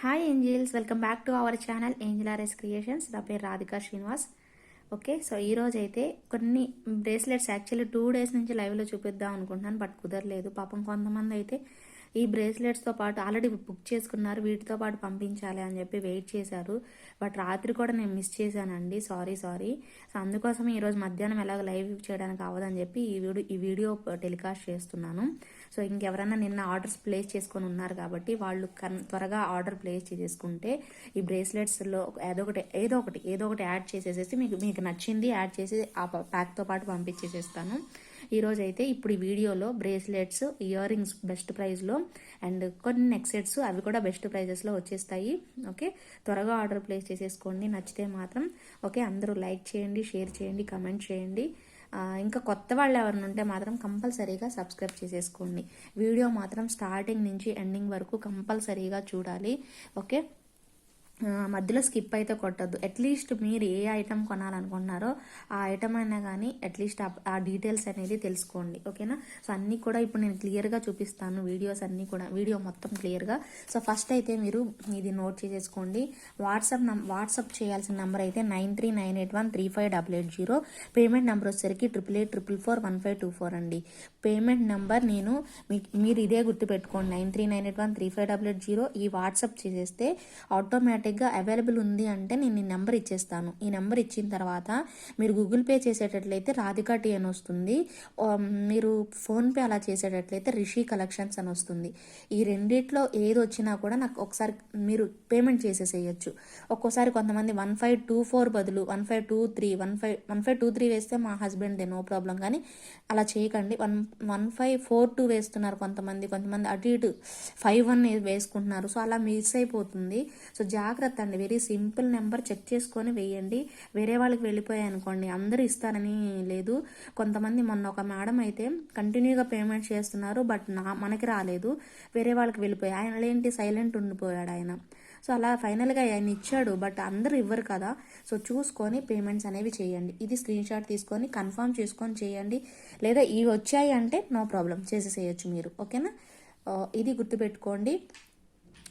Hi angels, welcome back to our channel angel RS creations. నా పేరు Radhika Srinivas. Okay, so ఈరోజు అయితే కొన్ని బ్రేస్లెట్స్ యాక్చువల్లీ 2 డేస్ నుంచి లైవ్లో చూపిద్దాం అనుకుంటున్నాను, బట్ కుదరలేదు. పాపం కొంతమంది అయితే ఈ బ్రేస్లెట్స్తో పాటు ఆల్రెడీ బుక్ చేసుకున్నారు, వీటితో పాటు పంపించాలి అని చెప్పి వెయిట్ చేశారు. బట్ రాత్రి కూడా నేను మిస్ చేశానండి, సారీ. సో అందుకోసం ఈరోజు మధ్యాహ్నం ఎలాగ లైవ్ చేయడానికి అవ్వదని చెప్పి ఈ వీడియో టెలికాస్ట్ చేస్తున్నాను. సో ఇంకెవరైనా నిన్న ఆర్డర్స్ ప్లేస్ చేసుకొని ఉన్నారు కాబట్టి వాళ్ళు త్వరగా ఆర్డర్ ప్లేస్ చేసుకుంటే ఈ బ్రేస్లెట్స్లో ఏదో ఒకటి యాడ్ చేసేసి మీకు నచ్చింది యాడ్ చేసి ఆ ప్యాక్తో పాటు పంపించేసేస్తాను. ఈరోజు అయితే ఇప్పుడు ఈ వీడియోలో బ్రేస్లెట్స్, ఇయర్ రింగ్స్ బెస్ట్ ప్రైస్లో అండ్ కొన్ని నెక్ సెట్స్ అవి కూడా బెస్ట్ ప్రైజెస్లో వచ్చేస్తాయి. ఓకే, త్వరగా ఆర్డర్ ప్లేస్ చేసేసుకోండి నచ్చితే మాత్రం. ఓకే, అందరూ లైక్ చేయండి, షేర్ చేయండి, కమెంట్ చేయండి. ఇంకా కొత్త వాళ్ళు ఎవరైనా ఉంటే మాత్రం కంపల్సరీగా సబ్స్క్రైబ్ చేసేసుకోండి. వీడియో మాత్రం స్టార్టింగ్ నుంచి ఎండింగ్ వరకు కంపల్సరీగా చూడాలి. ఓకే, మధ్యలో స్కిప్ అయితే కొట్టద్దు. అట్లీస్ట్ మీరు ఏ ఐటమ్ కొనాలనుకుంటున్నారో ఆ ఐటమ్ అయినా కానీ అట్లీస్ట్ ఆ డీటెయిల్స్ అనేది తెలుసుకోండి. ఓకేనా? సో అన్నీ కూడా ఇప్పుడు నేను క్లియర్గా చూపిస్తాను, వీడియోస్ అన్నీ కూడా, వీడియో మొత్తం క్లియర్గా. సో ఫస్ట్ అయితే మీరు ఇది నోట్ చేసేసుకోండి. వాట్సాప్ చేయాల్సిన నెంబర్ అయితే 9398135880. పేమెంట్ నెంబర్ వచ్చేసరికి 8884441524 అండి. పేమెంట్ నెంబర్ మీరు ఇదే గుర్తుపెట్టుకోండి, 9398135880. ఈ వాట్సాప్ చేసేస్తే ఆటోమేటిక్గా అవైలబుల్ ఉంది అంటే నేను ఈ నెంబర్ ఇచ్చేస్తాను. ఈ నెంబర్ ఇచ్చిన తర్వాత మీరు గూగుల్ పే చేసేటట్లయితే రాధికా టీ అని వస్తుంది, మీరు ఫోన్పే అలా చేసేటట్లయితే రిషి కలెక్షన్స్ అని వస్తుంది. ఈ రెండిట్లో ఏది వచ్చినా కూడా నాకు ఒకసారి మీరు పేమెంట్ చేసేసేయచ్చు. ఒక్కోసారి కొంతమంది 1524 బదులు 1523 వేస్తే మా హస్బెండ్దే, నో ప్రాబ్లం. కానీ అలా చేయకండి. 1542 వేస్తున్నారు కొంతమంది అటు ఇటు 51 వేసుకుంటున్నారు. సో అలా మిస్ అయిపోతుంది. సో జాగ్రత్త అండి, వెరీ సింపుల్ నెంబర్ చెక్ చేసుకొని వేయండి. వేరే వాళ్ళకి వెళ్ళిపోయాయి అనుకోండి, అందరూ ఇస్తారని లేదు. కొంతమంది మొన్న ఒక మేడం అయితే కంటిన్యూగా పేమెంట్ చేస్తున్నారు, బట్ మనకి రాలేదు, వేరే వాళ్ళకి వెళ్ళిపోయాయి. ఆయన ఏంటి సైలెంట్ ఉండిపోయాడు ఆయన. సో అలా ఫైనల్గా ఆయన ఇచ్చాడు, బట్ అందరూ ఇవ్వరు కదా. సో చూసుకొని పేమెంట్స్ అనేవి చేయండి. ఇది స్క్రీన్ షాట్ తీసుకొని కన్ఫర్మ్ చేసుకొని చేయండి. లేదా ఇవి వచ్చాయి అంటే నో ప్రాబ్లం, చేసేసేయచ్చు మీరు. ఓకేనా? ఇది గుర్తుపెట్టుకోండి.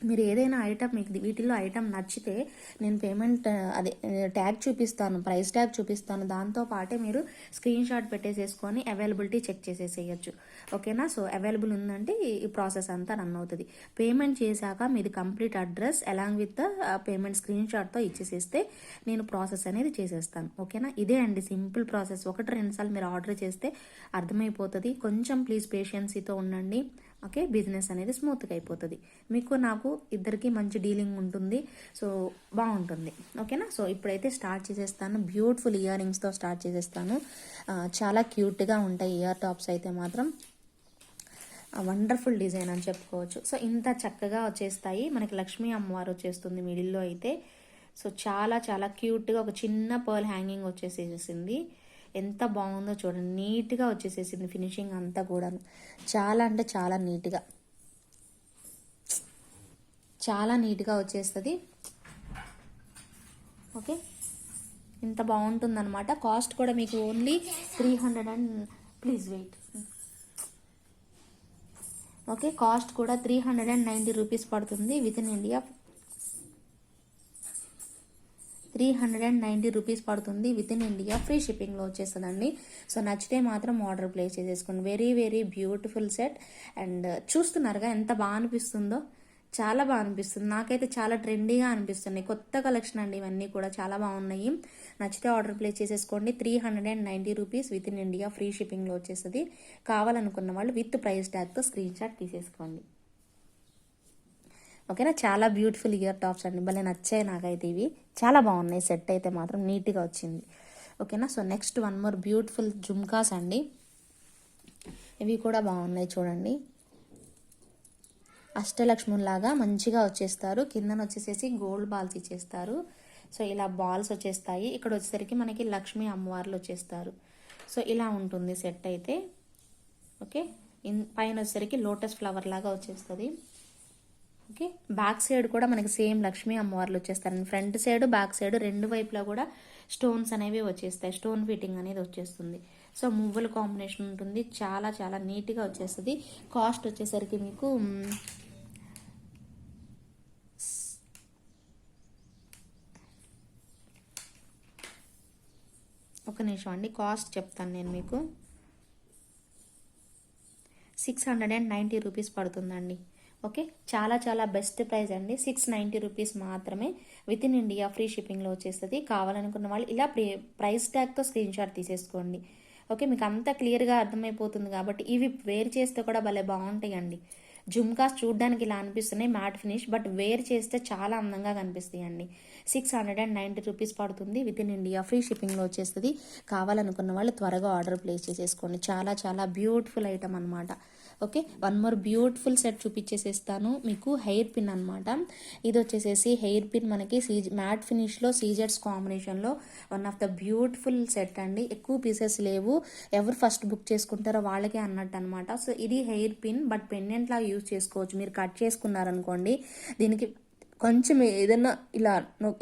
మీరు ఏదైనా ఐటమ్ మీకు వీటిల్లో ఐటమ్ నచ్చితే నేను పేమెంట్ ట్యాగ్ చూపిస్తాను, ప్రైస్ ట్యాగ్ చూపిస్తాను, దాంతో పాటే మీరు స్క్రీన్ షాట్ పెట్టేసేసుకొని అవైలబిలిటీ చెక్ చేసేసేయచ్చు. ఓకేనా? సో అవైలబుల్ ఉందంటే ఈ ప్రాసెస్ అంతా రన్ అవుతుంది. పేమెంట్ చేశాక మీది complete address along with the payment screen షాట్తో ఇచ్చేసేస్తే నేను ప్రాసెస్ అనేది చేసేస్తాను. ఓకేనా? ఇదే అండి సింపుల్ ప్రాసెస్. 1-2 సార్లు మీరు ఆర్డర్ చేస్తే అర్థమైపోతుంది. కొంచెం ప్లీజ్ పేషెన్సీతో ఉండండి. ఓకే, బిజినెస్ అనేది స్మూత్గా అయిపోతుంది. మీకు నాకు ఇద్దరికి మంచి డీలింగ్ ఉంటుంది. సో బాగుంటుంది. ఓకేనా? సో ఇప్పుడైతే స్టార్ట్ చేసేస్తాను. బ్యూటిఫుల్ ఇయర్ రింగ్స్తో స్టార్ట్ చేసేస్తాను. చాలా క్యూట్గా ఉంటాయి ఇయర్ టాప్స్ అయితే మాత్రం. వండర్ఫుల్ డిజైన్ అని చెప్పుకోవచ్చు. సో ఇంత చక్కగా వచ్చేస్తాయి. మనకి లక్ష్మీ అమ్మవారు వచ్చేస్తుంది మిడిల్లో అయితే. సో చాలా చాలా క్యూట్గా ఒక చిన్న పర్ల్ హ్యాంగింగ్ వచ్చేసేసింది. ఎంత బాగుందో చూడండి, నీట్గా వచ్చేసేసింది ఫినిషింగ్ అంతా కూడా. చాలా అంటే చాలా నీట్గా వచ్చేస్తుంది. ఓకే, ఇంత బాగుంటుందన్నమాట. కాస్ట్ కూడా మీకు only 300 and please wait. Okay, cost కూడా 390 రూపీస్ పడుతుంది విత్ ఇన్ ఇండియా. 390 రూపీస్ పడుతుంది విత్ ఇన్ ఇండియా. ఫ్రీ షిప్పింగ్లో వచ్చేస్తుందండి. సో నచ్చితే మాత్రం ఆర్డర్ ప్లేస్ చేసేసుకోండి. Very very beautiful set. And చూస్తున్నారుగా ఎంత బాగా అనిపిస్తుందో, చాలా బాగా అనిపిస్తుంది. నాకైతే చాలా ట్రెండీగా అనిపిస్తున్నాయి. కొత్త కలెక్షన్ అండి ఇవన్నీ కూడా, చాలా బాగున్నాయి. నచ్చితే ఆర్డర్ ప్లేస్ చేసేసుకోండి. 390 rupees with in India free షిప్పింగ్లో వచ్చేస్తుంది. కావాలనుకున్న వాళ్ళు విత్ ప్రైస్ ట్యాగ్తో స్క్రీన్ షాట్ తీసేసుకోండి. ఓకేనా? చాలా బ్యూటిఫుల్ ఇయర్ టాప్స్ అండి, భలే నచ్చాయి నాకైతే. ఇవి చాలా బాగున్నాయి. సెట్ అయితే మాత్రం నీట్గా వచ్చింది. ఓకేనా? So next one more beautiful jhumkas అండి. ఇవి కూడా బాగున్నాయి చూడండి. అష్టలక్ష్ములాగా మంచిగా వచ్చేస్తారు. కిందన వచ్చేసేసి గోల్డ్ బాల్స్ ఇచ్చేస్తారు. సో ఇలా బాల్స్ వచ్చేస్తాయి. ఇక్కడ వచ్చేసరికి మనకి లక్ష్మీ అమ్మవార్లు వచ్చేస్తారు. సో ఇలా ఉంటుంది సెట్ అయితే. ఓకే, పైన వచ్చేసరికి లోటస్ ఫ్లవర్ లాగా వచ్చేస్తుంది. ఓకే, బ్యాక్ సైడ్ కూడా మనకి సేమ్ లక్ష్మీ అమ్మవార్లు వచ్చేస్తారు. ఫ్రంట్ సైడ్ బ్యాక్ సైడ్ రెండు వైపులా కూడా స్టోన్స్ అనేవి వచ్చేస్తాయి. స్టోన్ ఫిట్టింగ్ అనేది వచ్చేస్తుంది. సో మువ్వల కాంబినేషన్ ఉంటుంది. చాలా చాలా నీట్గా వచ్చేస్తుంది. కాస్ట్ వచ్చేసరికి మీకు ఒక నిమిషం అండి, కాస్ట్ చెప్తాను నేను మీకు. 690 రూపీస్ పడుతుందండి. ఓకే, చాలా చాలా బెస్ట్ ప్రైస్ అండి. 690 రూపీస్ మాత్రమే, విత్ ఇన్ ఇండియా ఫ్రీ షిప్పింగ్లో వచ్చేస్తుంది. కావాలనుకున్న వాళ్ళు ఇలా ప్రైస్ ట్యాగ్తో స్క్రీన్ షాట్ తీసేసుకోండి. ఓకే, మీకు అంతా క్లియర్గా అర్థమైపోతుంది కాబట్టి. ఇవి వేర్ చేస్తే కూడా భలే బాగుంటాయండి. జుమ్కాస్ చూడడానికి ఇలా అనిపిస్తున్నాయి మ్యాట్ ఫినిష్, బట్ వేర్ చేస్తే చాలా అందంగా కనిపిస్తాయి అండి. 690 రూపీస్ పడుతుంది, విత్ ఇన్ ఇండియా ఫ్రీ షిప్పింగ్లో వచ్చేస్తుంది. కావాలనుకున్న వాళ్ళు త్వరగా ఆర్డర్ ప్లేస్ చేసేసుకోండి. చాలా చాలా బ్యూటిఫుల్ ఐటమ్ అనమాట. Okay, one more beautiful set చూపించేసేస్తాను మీకు. హెయిర్ పిన్ అనమాట. ఇది వచ్చేసేసి హెయిర్ పిన్ మనకి మ్యాట్ ఫినిష్లో సీజెట్స్ కాంబినేషన్లో one of the beautiful set అండి. ఎక్కువ పీసెస్ లేవు, ఎవరు ఫస్ట్ బుక్ చేసుకుంటారో వాళ్ళకే అన్నట్టు అనమాట. సో ఇది హెయిర్ పిన్, బట్ పెండెంట్ లాగా యూజ్ చేసుకోవచ్చు. మీరు కట్ చేసుకున్నారనుకోండి, దీనికి కొంచెం ఏదైనా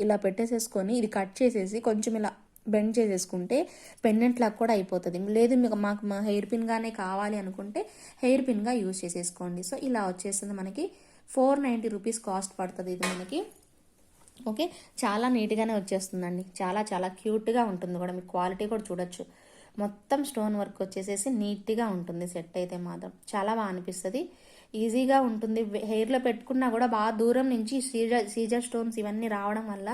ఇలా పెట్టేసేసుకొని ఇది కట్ చేసేసి కొంచెం ఇలా బెండ్ చేసేసుకుంటే పెండెంట్ లాగా కూడా అయిపోతుంది. లేదు మీకు మాకు మా హెయిర్ పిన్గానే కావాలి అనుకుంటే హెయిర్ పిన్గా యూజ్ చేసేసుకోండి. సో ఇలా వచ్చేస్తుంది మనకి. 490 రూపీస్ కాస్ట్ పడుతుంది ఇది మనకి. ఓకే, చాలా నీట్గానే వచ్చేస్తుందండి. చాలా చాలా క్యూట్గా ఉంటుంది కూడా, మీకు క్వాలిటీ కూడా చూడొచ్చు. మొత్తం స్టోన్ వర్క్ వచ్చేసేసి నీట్గా ఉంటుంది. సెట్ అయితే మాత్రం చాలా బాగా అనిపిస్తుంది, ఈజీగా ఉంటుంది. హెయిర్లో పెట్టుకున్నా కూడా బాగా దూరం నుంచి సీజర్ స్టోన్స్ ఇవన్నీ రావడం వల్ల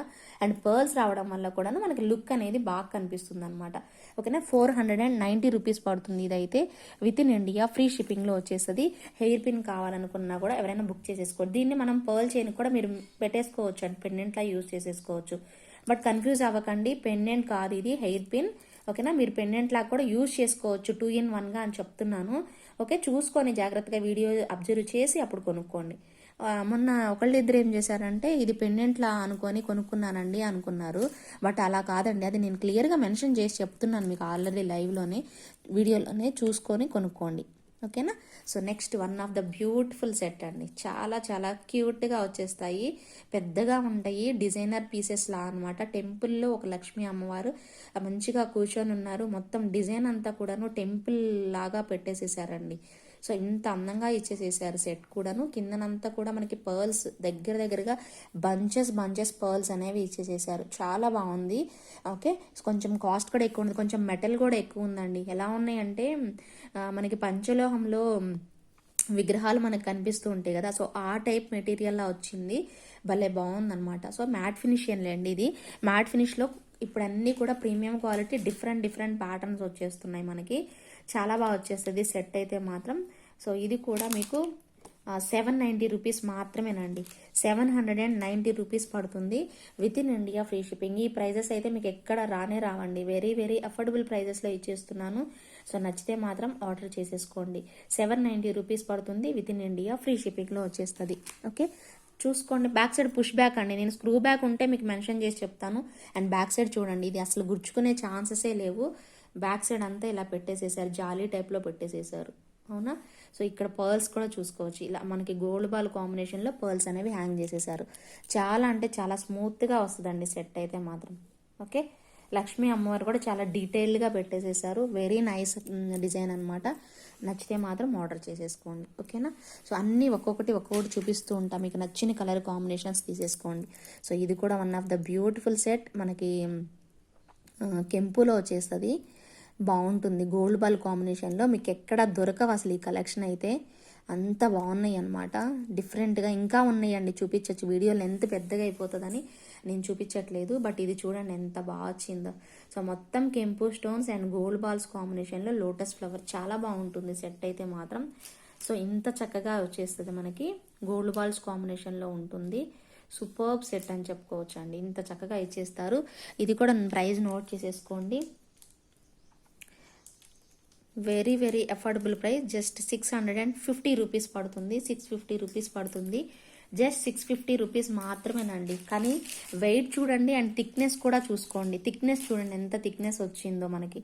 అండ్ పర్ల్స్ రావడం వల్ల కూడా మనకి లుక్ అనేది బాగా కనిపిస్తుంది అనమాట. ఓకేనా, 490 రూపీస్ పడుతుంది ఇదైతే, విత్ ఇన్ ఇండియా ఫ్రీ షిప్పింగ్లో వచ్చేస్తుంది. హెయిర్ పిన్ కావాలనుకున్నా కూడా ఎవరైనా బుక్ చేసేసుకోవచ్చు. దీన్ని మనం పర్ల్ చైన్ కూడా మీరు పెట్టేసుకోవచ్చు అండి, పెండెంట్లా యూజ్ చేసేసుకోవచ్చు. బట్ కన్ఫ్యూజ్ అవ్వకండి, పెండెంట్ కాదు ఇది, హెయిర్ పిన్. ఓకేనా, మీరు పెండెంట్ లాగా కూడా యూజ్ చేసుకోవచ్చు 2-in-1గా అని చెప్తున్నాను. ఓకే, చూసుకొని జాగ్రత్తగా వీడియో అబ్జర్వ్ చేసి అప్పుడు కొనుక్కోండి. మొన్న ఒకళ్ళిద్దరు ఏం చేశారంటే ఇది పెండెంట్లా అనుకొని కొనుక్కున్నానండి అనుకున్నారు, బట్ అలా కాదండి. అది నేను క్లియర్గా మెన్షన్ చేసి చెప్తున్నాను మీకు ఆల్రెడీ లైవ్లోనే, వీడియోలోనే. చూసుకొని కొనుక్కోండి. ఓకేనా. So next one of the beautiful set అండి. చాలా చాలా క్యూట్గా వచ్చేస్తాయి, పెద్దగా ఉంటాయి, డిజైనర్ పీసెస్ లా అనమాట. టెంపుల్లో ఒక లక్ష్మీ అమ్మవారు మంచిగా కూర్చొని ఉన్నారు. మొత్తం డిజైన్ అంతా కూడాను టెంపుల్ లాగా పెట్టేసేసారండి. సో ఇంత అందంగా ఇచ్చేసేసారు సెట్ కూడాను. కిందనంతా కూడా మనకి పర్ల్స్ దగ్గరగా బంచెస్ పర్ల్స్ అనేవి ఇచ్చేసేసారు. చాలా బాగుంది. ఓకే, కొంచెం కాస్ట్ కూడా ఎక్కువ ఉంది, కొంచెం మెటల్ కూడా ఎక్కువ ఉందండి. ఎలా ఉన్నాయంటే మనకి పంచలోహంలో విగ్రహాలు మనకు కనిపిస్తూ ఉంటాయి కదా, సో ఆ టైప్ మెటీరియల్లా వచ్చింది. భలే బాగుందనమాట. సో మ్యాట్ ఫినిష్ లేండి ఇది. మ్యాట్ ఫినిష్లో ఇప్పుడు అన్నీ కూడా ప్రీమియం క్వాలిటీ డిఫరెంట్ ప్యాటర్న్స్ వచ్చేస్తున్నాయి మనకి. చాలా బాగా వచ్చేస్తుంది సెట్ అయితే మాత్రం. సో ఇది కూడా మీకు 790 రూపీస్ మాత్రమేనండి. 790 రూపీస్ పడుతుంది, with in India free shipping. ఈ ప్రైజెస్ అయితే మీకు ఎక్కడ రావండి. వెరీ అఫోర్డబుల్ ప్రైజెస్లో ఇచ్చేస్తున్నాను. సో నచ్చితే మాత్రం ఆర్డర్ చేసేసుకోండి. 790 రూపీస్ పడుతుంది, విత్ ఇన్ ఇండియా ఫ్రీ షిప్పింగ్లో వచ్చేస్తుంది. ఓకే, చూసుకోండి. బ్యాక్ సైడ్ పుష్ బ్యాక్ అండి, నేను స్క్రూ బ్యాక్ ఉంటే మీకు మెన్షన్ చేసి చెప్తాను. అండ్ బ్యాక్ సైడ్ చూడండి, ఇది అసలు గుర్చుకునే ఛాన్సెసే లేవు. బ్యాక్ సైడ్ అంతా ఇలా పెట్టేసేసారు, జాలీ టైప్లో పెట్టేసేసారు. అవునా. సో ఇక్కడ పర్ల్స్ కూడా చూసుకోవచ్చు. ఇలా మనకి గోల్డ్ బాల్ కాంబినేషన్లో పర్ల్స్ అనేవి హ్యాంగ్ చేసేసారు. చాలా అంటే చాలా స్మూత్గా వస్తుందండి సెట్ అయితే మాత్రం. ఓకే, లక్ష్మీ అమ్మవారు కూడా చాలా డీటెయిల్డ్గా పెట్టేసేసారు. వెరీ నైస్ డిజైన్ అనమాట. నచ్చితే మాత్రం ఆర్డర్ చేసేసుకోండి. ఓకేనా. సో అన్నీ ఒక్కొక్కటి చూపిస్తూ ఉంటాం, మీకు నచ్చిన కలర్ కాంబినేషన్స్ తీసేసుకోండి. సో ఇది కూడా one of the beautiful set మనకి కెంపులో వచ్చేస్తుంది. బాగుంటుంది, గోల్డ్ బాల్ కాంబినేషన్లో మీకు ఎక్కడ దొరకవు అసలు ఈ కలెక్షన్ అయితే. అంత బాగున్నాయి అనమాట, డిఫరెంట్గా. ఇంకా ఉన్నాయండి, చూపించవచ్చు. వీడియో లెంత్ పెద్దగా అయిపోతుందని నేను చూపించట్లేదు, బట్ ఇది చూడండి ఎంత బాగా వచ్చిందో. సో మొత్తం కెంపు స్టోన్స్ అండ్ గోల్డ్ బాల్స్ కాంబినేషన్లో లోటస్ ఫ్లవర్. చాలా బాగుంటుంది సెట్ అయితే మాత్రం. సో ఇంత చక్కగా వచ్చేస్తుంది మనకి, గోల్డ్ బాల్స్ కాంబినేషన్లో ఉంటుంది. సూపర్బ్ సెట్ అని చెప్పుకోవచ్చు అండి, ఇంత చక్కగా ఇచ్చేస్తారు. ఇది కూడా ప్రైస్ నోట్ చేసేసుకోండి. Very affordable price, just 650 rupees పడుతుంది. 650 రూపీస్ పడుతుంది, జస్ట్ 650 రూపీస్ మాత్రమేనండి. కానీ వెయిట్ చూడండి అండ్ థిక్నెస్ కూడా చూసుకోండి. థిక్నెస్ చూడండి ఎంత థిక్నెస్ వచ్చిందో మనకి.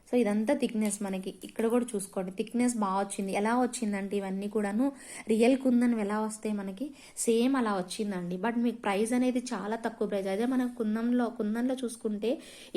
సో ఇదంతా థిక్నెస్ మనకి ఇక్కడ కూడా చూసుకోండి, థిక్నెస్ బాగా వచ్చింది. ఎలా వచ్చిందంటే ఇవన్నీ కూడాను రియల్ కుందన్ ఎలా వస్తాయి మనకి సేమ్ అలా వచ్చిందండి. బట్ మీకు ప్రైస్ అనేది చాలా తక్కువ ప్రైస్. అదే మనకు కుందన్లో చూసుకుంటే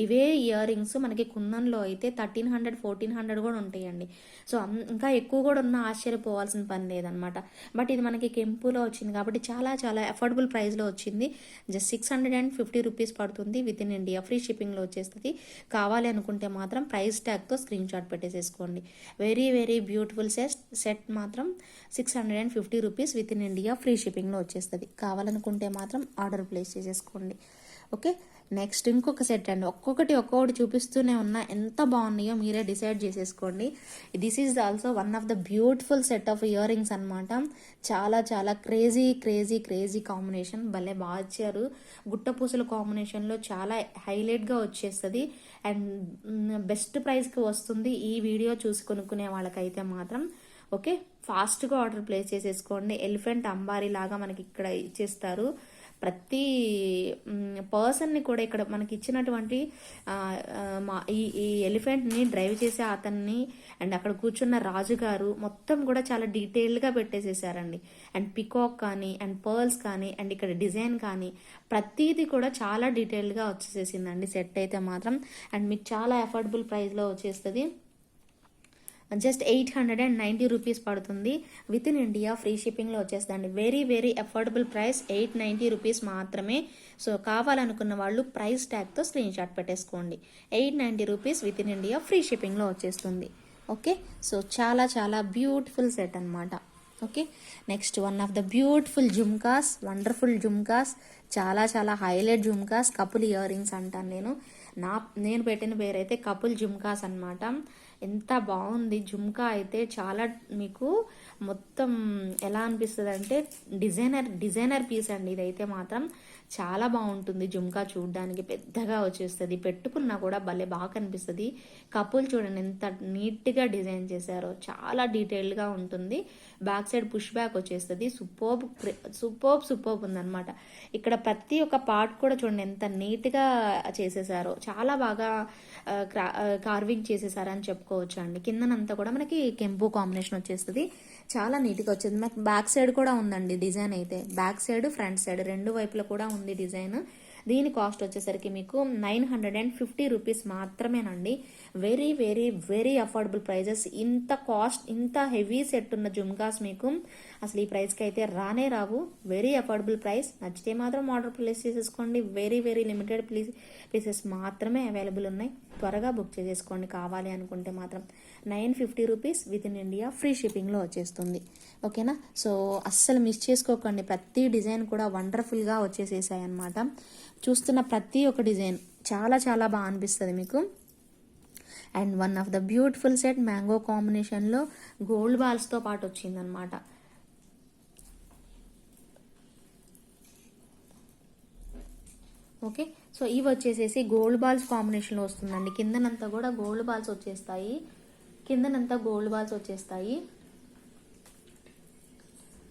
ఇవే ఇయర్ రింగ్స్ మనకి కుందన్లో అయితే 1300 1400 కూడా ఉంటాయండి. సో ఇంకా ఎక్కువ కూడా ఉన్న ఆశ్చర్యపోవాల్సిన పని లేదనమాట. బట్ ఇది మనకి కెంపులో వచ్చింది కాబట్టి చాలా చాలా అఫోర్డబుల్ ప్రైస్లో వచ్చింది. జస్ట్ 650 రూపీస్ పడుతుంది. విత్ ఇన్ ఇండియా ఫ్రీ షిప్పింగ్లో వచ్చేస్తుంది. కావాలి అనుకుంటే మాత్రం ప్రైస్ ట్యాగ్తో స్క్రీన్ షాట్ పెట్టేసేసుకోండి. వెరీ వెరీ బ్యూటిఫుల్ సెట్ మాత్రం 650 rupees with in India free షిప్పింగ్లో వచ్చేస్తుంది. కావాలనుకుంటే మాత్రం ఆర్డర్ ప్లేస్ చేసేసుకోండి. ఓకే, నెక్స్ట్ ఇంకొక సెట్ అండి. ఒక్కొక్కటి చూపిస్తూనే ఉన్నా ఎంత బాగున్నాయో మీరే డిసైడ్ చేసేసుకోండి. This is also one of the beautiful set of earrings అనమాట. చాలా చాలా క్రేజీ క్రేజీ క్రేజీ కాంబినేషన్, భలే బాగా ఇచ్చారు. గుట్టపూసల కాంబినేషన్లో చాలా హైలైట్గా వచ్చేస్తుంది అండ్ బెస్ట్ ప్రైస్కి వస్తుంది. ఈ వీడియో చూసి కొనుక్కునే వాళ్ళకైతే మాత్రం ఓకే ఫాస్ట్గా ఆర్డర్ ప్లేస్ చేసేసుకోండి. ఎలిఫెంట్ అంబారీ లాగా మనకి ఇక్కడ ఇచ్చేస్తారు. ప్రతి పర్సన్ని కూడా ఇక్కడ మనకి ఇచ్చినటువంటి ఈ ఎలిఫెంట్ని డ్రైవ్ చేసే అతన్ని అండ్ అక్కడ కూర్చున్న రాజుగారు మొత్తం కూడా చాలా డీటెయిల్గా పెట్టేసేసారండి. అండ్ పికాక్ కానీ అండ్ పర్ల్స్ కానీ అండ్ ఇక్కడ డిజైన్ కానీ ప్రతిదీ కూడా చాలా డీటెయిల్గా వచ్చేసేసిందండి సెట్ అయితే మాత్రం. అండ్ మీకు చాలా అఫోర్డబుల్ ప్రైస్లో వచ్చేస్తుంది. జస్ట్ 890 రూపీస్ పడుతుంది. విత్ ఇన్ ఇండియా ఫ్రీ షిప్పింగ్లో వచ్చేస్తుందండి. Very very affordable price, 890 rupees మాత్రమే. సో కావాలనుకున్న వాళ్ళు ప్రైస్ ట్యాగ్తో స్క్రీన్ షాట్ పెట్టేసుకోండి. 890 rupees with in India free షిప్పింగ్లో వచ్చేస్తుంది. ఓకే, సో చాలా చాలా బ్యూటిఫుల్ సెట్ అనమాట. Okay, next one of the beautiful jhumkas, wonderful jhumkas, చాలా చాలా highlight jhumkas, couple earrings అంటాను నేను పెట్టిన పేరైతే కపుల్ జుమ్కాస్ అనమాట. ఎంత బాగుంది జుమ్కా అయితే, చాలా మీకు మొత్తం ఎలా అనిపిస్తుంది అంటే డిజైనర్ పీస్ అండి ఇదైతే మాత్రం. చాలా బాగుంటుంది జుమ్కా, చూడడానికి పెద్దగా వచ్చేస్తుంది, పెట్టుకున్నా కూడా భలే బాగా కనిపిస్తుంది. కపుల్ చూడండి ఎంత నీట్గా డిజైన్ చేశారో, చాలా డీటెయిల్డ్గా ఉంటుంది. బ్యాక్ సైడ్ పుష్ బ్యాక్ వచ్చేస్తుంది. సూపర్బ్ ఉందన్నమాట. ఇక్కడ ప్రతి ఒక్క పార్ట్ కూడా చూడండి ఎంత నీట్గా చేసేసారో, చాలా బాగా కార్వింగ్ చేసేసారని చెప్పుకోవచ్చు అండి. కిందనంతా కూడా మనకి కెంపు కాంబినేషన్ వచ్చేస్తుంది. చాలా నీట్గా వచ్చేది. మనకి బ్యాక్ సైడ్ కూడా ఉందండి డిజైన్ అయితే, బ్యాక్ సైడ్ ఫ్రంట్ సైడ్ రెండు వైపులా కూడా ఉంది డిజైన్. దీని కాస్ట్ వచ్చేసరికి మీకు 950 రూపీస్ మాత్రమేనండి. Very very very affordable prices. ఇంత హెవీ సెట్ ఉన్న జుమ్కాస్ మీకు అసలు ఈ ప్రైస్కి అయితే రానే రావు. Very affordable price. నచ్చితే మాత్రం ఆర్డర్ ప్లేస్ చేసేసుకోండి. వెరీ వెరీ లిమిటెడ్ పీసెస్ మాత్రమే అవైలబుల్ ఉన్నాయి. త్వరగా బుక్ చేసేసుకోండి కావాలి అనుకుంటే మాత్రం. 950 rupees with in India free షిప్పింగ్లో వచ్చేస్తుంది. ఓకేనా, సో అస్సలు మిస్ చేసుకోకండి. ప్రతి డిజైన్ కూడా వండర్ఫుల్గా వచ్చేసేసాయి అనమాట. చూస్తున్న ప్రతి ఒక్క డిజైన్ చాలా చాలా బాగా అనిపిస్తుంది మీకు. And one of the beautiful set mango కాంబినేషన్లో గోల్డ్ బాల్స్తో పాటు వచ్చిందనమాట. ఓకే, సో ఇవి వచ్చేసేసి గోల్డ్ బాల్స్ కాంబినేషన్లో వస్తుందండి. కిందనంతా కూడా గోల్డ్ బాల్స్ వచ్చేస్తాయి.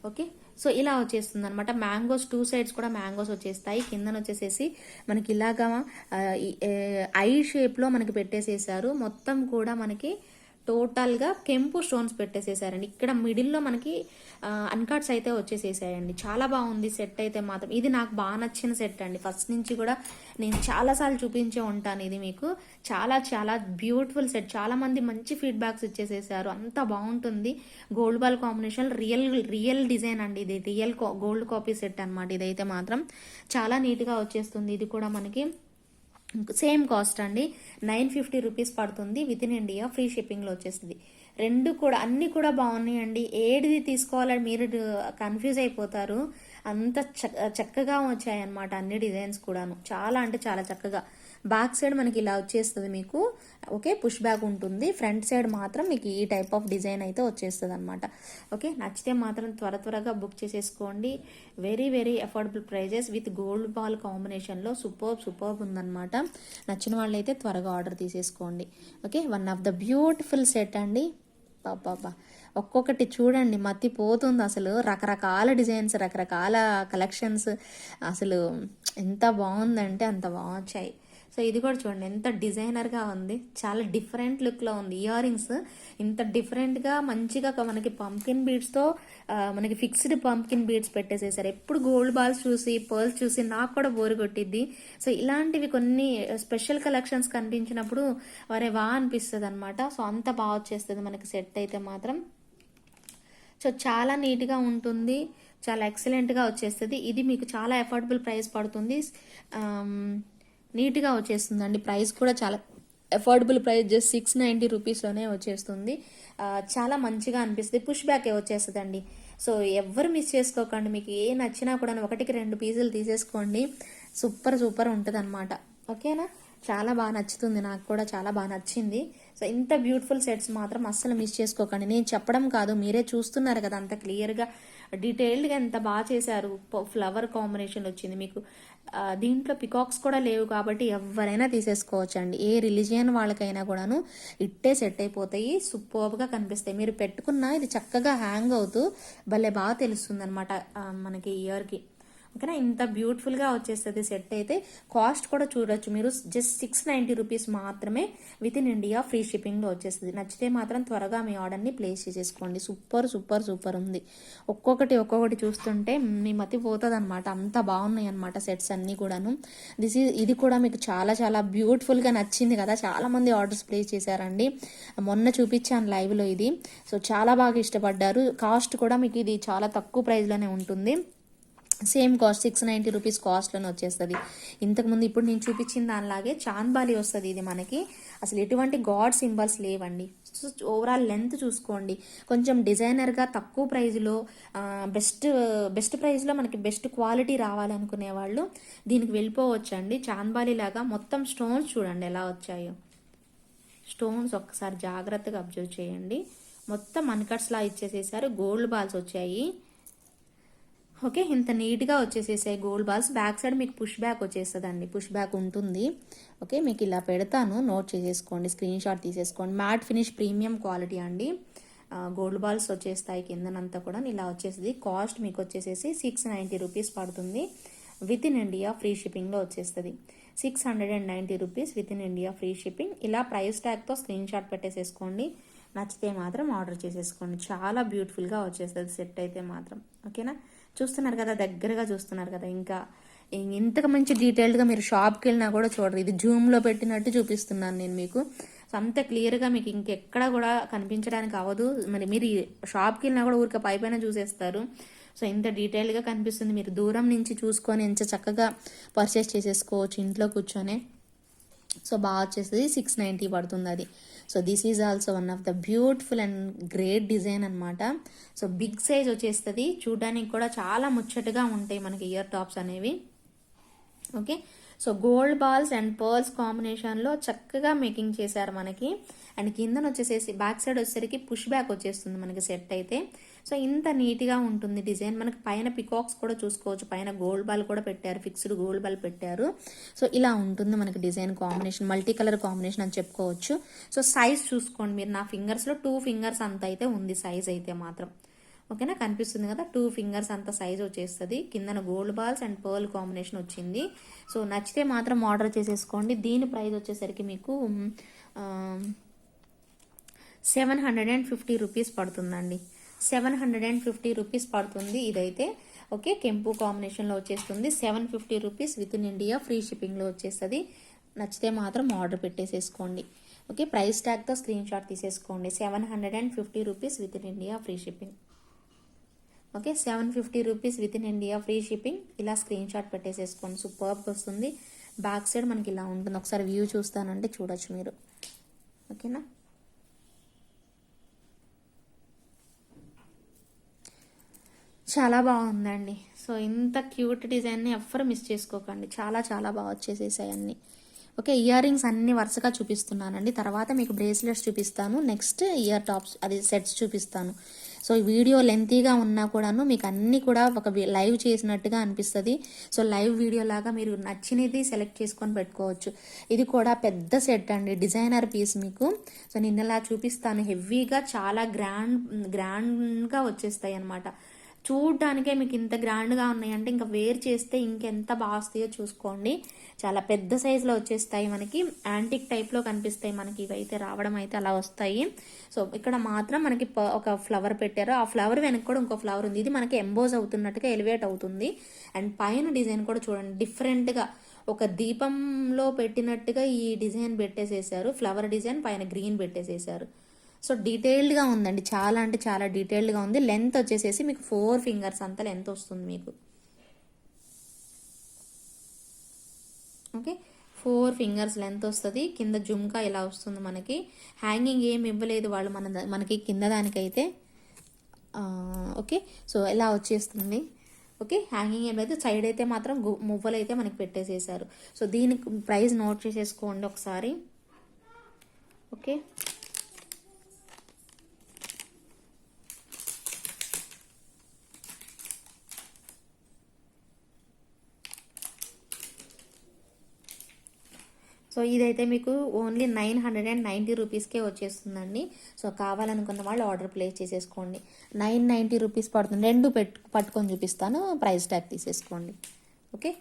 ఓకే, సో ఇలా వచ్చేస్తుంది అనమాట. మ్యాంగోస్ 2 సైడ్స్ కూడా మ్యాంగోస్ వచ్చేస్తాయి. కిందన వచ్చేసేసి మనకి ఇలాగా ఐ షేప్లో మనకి పెట్టేసేసారు. మొత్తం కూడా మనకి టోటల్గా కెంపు స్టోన్స్ పెట్టేసేసారండి. ఇక్కడ మిడిల్లో మనకి అన్కట్స్ అయితే వచ్చేసేసాయండి. చాలా బాగుంది సెట్ అయితే మాత్రం. ఇది నాకు బాగా నచ్చిన సెట్ అండి. ఫస్ట్ నుంచి కూడా నేను చాలాసార్లు చూపించే ఉంటాను ఇది మీకు. చాలా చాలా బ్యూటిఫుల్ సెట్. చాలా మంది మంచి ఫీడ్బ్యాక్స్ ఇచ్చేసేసారు. అంత బాగుంటుంది. Gold ball combination real design అండి. ఇది రియల్ గోల్డ్ కాపీ సెట్ అనమాట. ఇదైతే మాత్రం చాలా నీట్గా వచ్చేస్తుంది. ఇది కూడా మనకి సేమ్ కాస్ట్ అండి. 950 రూపీస్ పడుతుంది. విత్ ఇన్ ఇండియా ఫ్రీ షిప్పింగ్లో వచ్చేస్తుంది. అన్నీ కూడా బాగున్నాయండి. ఏది తీసుకోవాలని మీరు కన్ఫ్యూజ్ అయిపోతారు. అంత చక్కగా వచ్చాయన్నమాట అన్ని డిజైన్స్ కూడాను. చాలా అంటే చాలా చక్కగా. బ్యాక్ సైడ్ మనకి ఇలా వచ్చేస్తుంది మీకు. ఓకే, పుష్ బ్యాక్ ఉంటుంది. ఫ్రంట్ సైడ్ మాత్రం మీకు ఈ టైప్ ఆఫ్ డిజైన్ అయితే వచ్చేస్తుంది అనమాట. ఓకే, నచ్చితే మాత్రం త్వరగా బుక్ చేసేసుకోండి. Very very affordable prices with gold ball కాంబినేషన్లో సూపర్బ్ ఉందన్నమాట. నచ్చిన వాళ్ళైతే త్వరగా ఆర్డర్ తీసేసుకోండి. Okay, one of the beautiful set అండి. బాబా, ఒక్కొక్కటి చూడండి మతిపోతుంది అసలు. రకరకాల డిజైన్స్, రకరకాల కలెక్షన్స్, అసలు ఎంత బాగుందంటే అంత బాగా వచ్చాయి. సో ఇది కూడా చూడండి ఎంత డిజైనర్గా ఉంది, చాలా డిఫరెంట్ లుక్లో ఉంది. ఇయర్ రింగ్స్ ఇంత డిఫరెంట్గా మంచిగా మనకి పంకిన్ బీడ్స్తో మనకి ఫిక్స్డ్ పంకిన్ బీడ్స్ పెట్టేసేసారు. ఎప్పుడు గోల్డ్ బాల్స్ చూసి పర్ల్స్ చూసి నాకు కూడా బోరు కొట్టిద్ది. సో ఇలాంటివి కొన్ని స్పెషల్ కలెక్షన్స్ కనిపించినప్పుడు వరే వా అనిపిస్తుంది అనమాట. సో అంత బాగా వచ్చేస్తుంది మనకి సెట్ అయితే మాత్రం. సో చాలా నీట్గా ఉంటుంది, చాలా ఎక్సలెంట్గా వచ్చేస్తుంది. ఇది మీకు చాలా అఫోర్డబుల్ ప్రైస్ పడుతుంది, నీట్గా వచ్చేస్తుందండి. ప్రైస్ కూడా చాలా అఫోర్డబుల్ ప్రైస్, జస్ట్ 690 రూపీస్లోనే వచ్చేస్తుంది. చాలా మంచిగా అనిపిస్తుంది. పుష్ బ్యాకే వచ్చేస్తుందండి. సో ఎవ్వరు మిస్ చేసుకోకండి, మీకు ఏ నచ్చినా కూడా 1-2 పీసులు తీసేసుకోండి. సూపర్ ఉంటుంది అనమాట. ఓకేనా, చాలా బాగా నచ్చుతుంది, నాకు కూడా చాలా బాగా నచ్చింది. సో ఇంత బ్యూటిఫుల్ సెట్స్ మాత్రం అస్సలు మిస్ చేసుకోకండి. నేను చెప్పడం కాదు, మీరే చూస్తున్నారు కదా అంత క్లియర్గా డీటెయిల్డ్గా ఎంత బాగా చేశారు. ఫ్లవర్ కాంబినేషన్ వచ్చింది మీకు. దీంట్లో పికాక్స్ కూడా లేవు కాబట్టి ఎవరైనా తీసేసుకోవచ్చండి. ఏ రిలీజియన్ వాళ్ళకైనా కూడాను ఇట్టే సెట్ అయిపోతాయి, సూపర్గా కనిపిస్తాయి. మీరు పెట్టుకున్న ఇది చక్కగా హ్యాంగ్ అవుతూ భలే బాగా తెలుస్తుంది అనమాట మనకి ఇయర్కి. ఓకేనా, ఇంత బ్యూటిఫుల్గా వచ్చేస్తుంది సెట్ అయితే. కాస్ట్ కూడా చూడొచ్చు మీరు, జస్ట్ 690 రూపీస్ మాత్రమే విత్ ఇన్ ఇండియా ఫ్రీ షిప్పింగ్లో వచ్చేస్తుంది. నచ్చితే మాత్రం త్వరగా మీ ఆర్డర్ని ప్లేస్ చేసేసుకోండి. సూపర్ ఉంది. ఒక్కొక్కటి చూస్తుంటే మీ మతి పోతుంది అనమాట, అంత బాగున్నాయి అనమాట సెట్స్ అన్నీ కూడాను. ఇది కూడా మీకు చాలా బ్యూటిఫుల్గా నచ్చింది కదా, చాలా మంది ఆర్డర్స్ ప్లేస్ చేశారండి. మొన్న చూపించాను లైవ్లో ఇది. సో చాలా బాగా ఇష్టపడ్డారు. కాస్ట్ కూడా మీకు ఇది చాలా తక్కువ ప్రైస్లోనే ఉంటుంది. సేమ్ కాస్ట్ 690 రూపీస్ కాస్ట్లోనే వచ్చేస్తుంది. ఇంతకుముందు ఇప్పుడు నేను చూపించిన దానిలాగే చాంద్బాలి వస్తుంది ఇది మనకి. అసలు ఎటువంటి గాడ్ సింబల్స్ లేవండి. ఓవరాల్ లెంత్ చూసుకోండి, కొంచెం డిజైనర్గా తక్కువ ప్రైజ్లో బెస్ట్ ప్రైజ్లో మనకి బెస్ట్ క్వాలిటీ రావాలనుకునే వాళ్ళు దీనికి వెళ్ళిపోవచ్చండి. చాంద్బాలి లాగా మొత్తం స్టోన్స్ చూడండి ఎలా వచ్చాయో. స్టోన్స్ ఒక్కసారి జాగ్రత్తగా అబ్జర్వ్ చేయండి. మొత్తం అన్కట్స్లా ఇచ్చేసేసారు, గోల్డ్ బాల్స్ వచ్చాయి. ఓకే, ఇంత నీట్గా వచ్చేసేసాయి గోల్డ్ బాల్స్. బ్యాక్ సైడ్ మీకు పుష్ బ్యాక్ వచ్చేస్తుందండి, పుష్ బ్యాక్ ఉంటుంది. ఓకే, మీకు ఇలా పెడతాను, నోట్ చేసేసుకోండి, స్క్రీన్ షాట్ తీసేసుకోండి. మ్యాట్ ఫినిష్ ప్రీమియం క్వాలిటీ అండి. గోల్డ్ బాల్స్ వచ్చేస్తాయి కిందనంతా కూడా ఇలా వచ్చేసింది. కాస్ట్ మీకు వచ్చేసేసి 690 రూపీస్ పడుతుంది. విత్ ఇన్ ఇండియా ఫ్రీ షిప్పింగ్లో వచ్చేస్తుంది. 690 rupees with in India free shipping. ఇలా ప్రైస్ ట్యాగ్తో స్క్రీన్ షాట్ పెట్టేసేసుకోండి. నచ్చితే మాత్రం ఆర్డర్ చేసేసుకోండి. చాలా బ్యూటిఫుల్గా వచ్చేస్తుంది సెట్ అయితే మాత్రం. ఓకేనా, చూస్తున్నారు కదా, దగ్గరగా చూస్తున్నారు కదా. ఇంకా ఇంతకు మంచి డీటెయిల్డ్గా మీరు షాప్కి వెళ్ళినా కూడా చూడరు. ఇది జూమ్లో పెట్టినట్టు చూపిస్తున్నాను నేను మీకు. సో అంత క్లియర్గా మీకు ఇంకెక్కడ కూడా కనిపించడానికి అవ్వదు. మరి మీరు షాప్కి వెళ్ళినా కూడా ఊరికే పైన చూసేస్తారు. సో ఇంత డీటెయిల్గా కనిపిస్తుంది. మీరు దూరం నుంచి చూసుకొని ఎంత చక్కగా పర్చేస్ చేసేసుకోవచ్చు ఇంట్లో కూర్చొని. సో బాగా వచ్చేస్తుంది, 690 పడుతుంది అది. So this is also one of the beautiful and great design అనమాట. సో బిగ్ సైజ్ వచ్చేస్తుంది, చూడడానికి కూడా చాలా ముచ్చటగా ఉంటాయి మనకి ఇయర్ టాప్స్ అనేవి. Okay, so gold balls and pearls కాంబినేషన్లో చక్కగా మేకింగ్ చేశారు మనకి. అండ్ కిందన వచ్చేసేసి బ్యాక్ సైడ్ వచ్చేసరికి పుష్ బ్యాక్ వచ్చేస్తుంది మనకి సెట్ అయితే. సో ఇంత నీట్గా ఉంటుంది డిజైన్. మనకి పైన పికాక్స్ కూడా చూసుకోవచ్చు, పైన గోల్డ్ బాల్ కూడా పెట్టారు, ఫిక్స్డ్ గోల్డ్ బాల్ పెట్టారు. సో ఇలా ఉంటుంది మనకి design combination, multi colour combination అని చెప్పుకోవచ్చు. సో సైజ్ చూసుకోండి మీరు, నా ఫింగర్స్లో 2 ఫింగర్స్ అంత అయితే ఉంది సైజ్ అయితే మాత్రం. ఓకేనా, కనిపిస్తుంది కదా, 2 ఫింగర్స్ అంత సైజ్ వచ్చేస్తుంది. కిందన gold balls and pearl combination వచ్చింది. సో నచ్చితే మాత్రం ఆర్డర్ చేసేసుకోండి. దీని ప్రైస్ వచ్చేసరికి మీకు 750 రూపీస్ పడుతుందండి. 750 రూపీస్ పడుతుంది ఇదైతే. ఓకే, కెంపు కాంబినేషన్లో వచ్చేస్తుంది. 750 rupees with in India free షిప్పింగ్లో వచ్చేస్తుంది. నచ్చితే మాత్రం ఆర్డర్ పెట్టేసేసుకోండి. ఓకే, ప్రైస్ ట్యాగ్తో స్క్రీన్ షాట్ తీసేసుకోండి. 750 rupees with in India free shipping. Okay, 750 rupees with in India free shipping. ఇలా స్క్రీన్ షాట్ పెట్టేసేసుకోండి. సూపర్గా వస్తుంది. బ్యాక్ సైడ్ మనకి ఇలా ఉంటుంది. ఒకసారి వ్యూ చూస్తానంటే చూడొచ్చు మీరు. ఓకేనా, చాలా బాగుందండి. సో ఇంత క్యూట్ డిజైన్ని ఎవ్వరు మిస్ చేసుకోకండి. చాలా బాగా వచ్చేసేసాయి అన్నీ. ఓకే, ఇయర్ రింగ్స్ అన్ని వరుసగా చూపిస్తున్నానండి. తర్వాత మీకు బ్రేస్లెట్స్ చూపిస్తాను, నెక్స్ట్ ఇయర్ టాప్స్ అది సెట్స్ చూపిస్తాను. సో ఈ వీడియో లెంతీగా ఉన్నా కూడాను మీకు అన్నీ కూడా ఒక లైవ్ చేసినట్టుగా అనిపిస్తుంది. సో లైవ్ వీడియో లాగా మీరు నచ్చినది సెలెక్ట్ చేసుకొని పెట్టుకోవచ్చు. ఇది కూడా పెద్ద సెట్ అండి, డిజైనర్ పీస్ మీకు. సో నిన్నలా చూపిస్తాను, హెవీగా చాలా గ్రాండ్గా వచ్చేస్తాయి అనమాట. చూడ్డానికే మీకు ఇంత గ్రాండ్గా ఉన్నాయంటే ఇంకా వేర్ చేస్తే ఇంకెంత బాగా వస్తాయో చూసుకోండి. చాలా పెద్ద సైజులో వచ్చేస్తాయి, మనకి యాంటిక్ టైప్లో కనిపిస్తాయి మనకి. ఇవైతే రావడం అయితే అలా వస్తాయి. సో ఇక్కడ మాత్రం మనకి ఒక ఫ్లవర్ పెట్టారు, ఆ ఫ్లవర్ వెనక కూడా ఇంకో ఫ్లవర్ ఉంది. ఇది మనకి ఎంబోజ్ అవుతున్నట్టుగా ఎలివేట్ అవుతుంది. అండ్ పైన డిజైన్ కూడా చూడండి డిఫరెంట్గా, ఒక దీపంలో పెట్టినట్టుగా ఈ డిజైన్ పెట్టేసేసారు. ఫ్లవర్ డిజైన్ పైన గ్రీన్ పెట్టేసేసారు. సో డీటెయిల్డ్గా ఉందండి, చాలా అంటే చాలా డీటెయిల్డ్గా ఉంది. లెంత్ వచ్చేసేసి మీకు 4 ఫింగర్స్ అంతా లెంత్ వస్తుంది మీకు. ఓకే, 4 ఫింగర్స్ లెంత్ వస్తుంది. కింద జుమ్కా ఇలా వస్తుంది మనకి. హ్యాంగింగ్ ఏమి ఇవ్వలేదు వాళ్ళు మనకి కింద దానికైతే. ఓకే, సో ఇలా వచ్చేస్తుంది. ఓకే, హ్యాంగింగ్ ఏం లేదు. సైడ్ అయితే మాత్రం మువ్వలు అయితే మనకి పెట్టేసేసారు. సో దీనికి ప్రైస్ నోట్ చేసేసుకోండి ఒకసారి. ఓకే, సో ఇదైతే మీకు ఓన్లీ 990 రూపీస్కే వచ్చేస్తుందండి. సో కావాలనుకున్న వాళ్ళు ఆర్డర్ ప్లేస్ చేసేసుకోండి. 990 రూపీస్ పడుతుంది. రెండు పట్టుకొని చూపిస్తాను, ప్రైస్ ట్యాగ్ తీసేసుకోండి. Okay,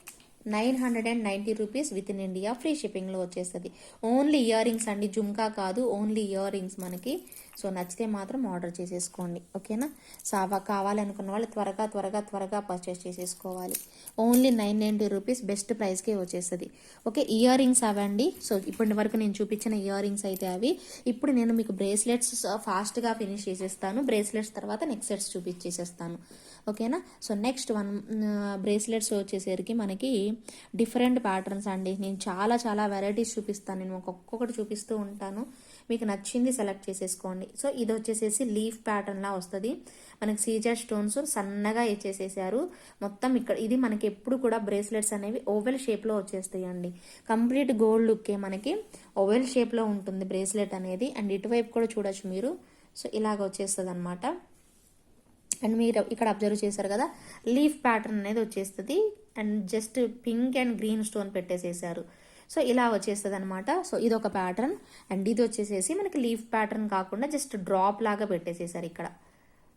990 rupees with in India, free షిప్పింగ్లో వచ్చేస్తుంది. ఓన్లీ ఇయర్ రింగ్స్ అండి, జుమ్కా కాదు, ఓన్లీ ఇయర్ రింగ్స్ మనకి. సో నచ్చితే మాత్రం ఆర్డర్ చేసేసుకోండి. ఓకేనా, కావాలనుకున్న వాళ్ళు త్వరగా పర్చేస్ చేసేసుకోవాలి. ఓన్లీ 990 రూపీస్ బెస్ట్ ప్రైస్కే వచ్చేస్తుంది. ఓకే, ఇయర్ రింగ్స్ అవండి. సో ఇప్పటి వరకు నేను చూపించిన ఇయర్ రింగ్స్ అయితే అవి. ఇప్పుడు నేను మీకు బ్రేస్లెట్స్ ఫాస్ట్గా ఫినిష్ చేసేస్తాను. బ్రేస్లెట్స్ తర్వాత నెక్స్ట్ సెట్స్ చూపించేసేస్తాను. ఓకేనా, సో నెక్స్ట్ బ్రేస్లెట్స్ వచ్చేసరికి మనకి డిఫరెంట్ ప్యాటర్న్స్ అండి. నేను చాలా వెరైటీస్ చూపిస్తాను. నేను ఒక్కొక్కటి చూపిస్తూ ఉంటాను, మీకు నచ్చింది సెలెక్ట్ చేసేసుకోండి. సో ఇది వచ్చేసేసి లీఫ్ ప్యాటర్న్లా వస్తుంది మనకి. సీజర్ స్టోన్స్ సన్నగా ఇచ్చేసేసారు మొత్తం. ఇక్కడ ఇది మనకి ఎప్పుడు కూడా బ్రేస్లెట్స్ అనేవి ఓవెల్ షేప్లో వచ్చేస్తాయి అండి. కంప్లీట్ గోల్డ్ లుక్కే మనకి ఓవెల్ షేప్లో ఉంటుంది బ్రేస్లెట్ అనేది. అండ్ ఇటువైపు కూడా చూడొచ్చు మీరు. సో ఇలాగ వచ్చేస్తుంది అనమాట. అండ్ మీరు ఇక్కడ అబ్జర్వ్ చేశారు కదా, లీఫ్ ప్యాటర్న్ అనేది వచ్చేస్తుంది. And just pink and green stone పెట్టేసేసారు. సో ఇలా వచ్చేస్తుంది అనమాట. సో ఇది ఒక ప్యాటర్న్. అండ్ ఇది వచ్చేసేసి మనకి లీఫ్ ప్యాటర్న్ కాకుండా జస్ట్ డ్రాప్ లాగా పెట్టేసేసారు ఇక్కడ.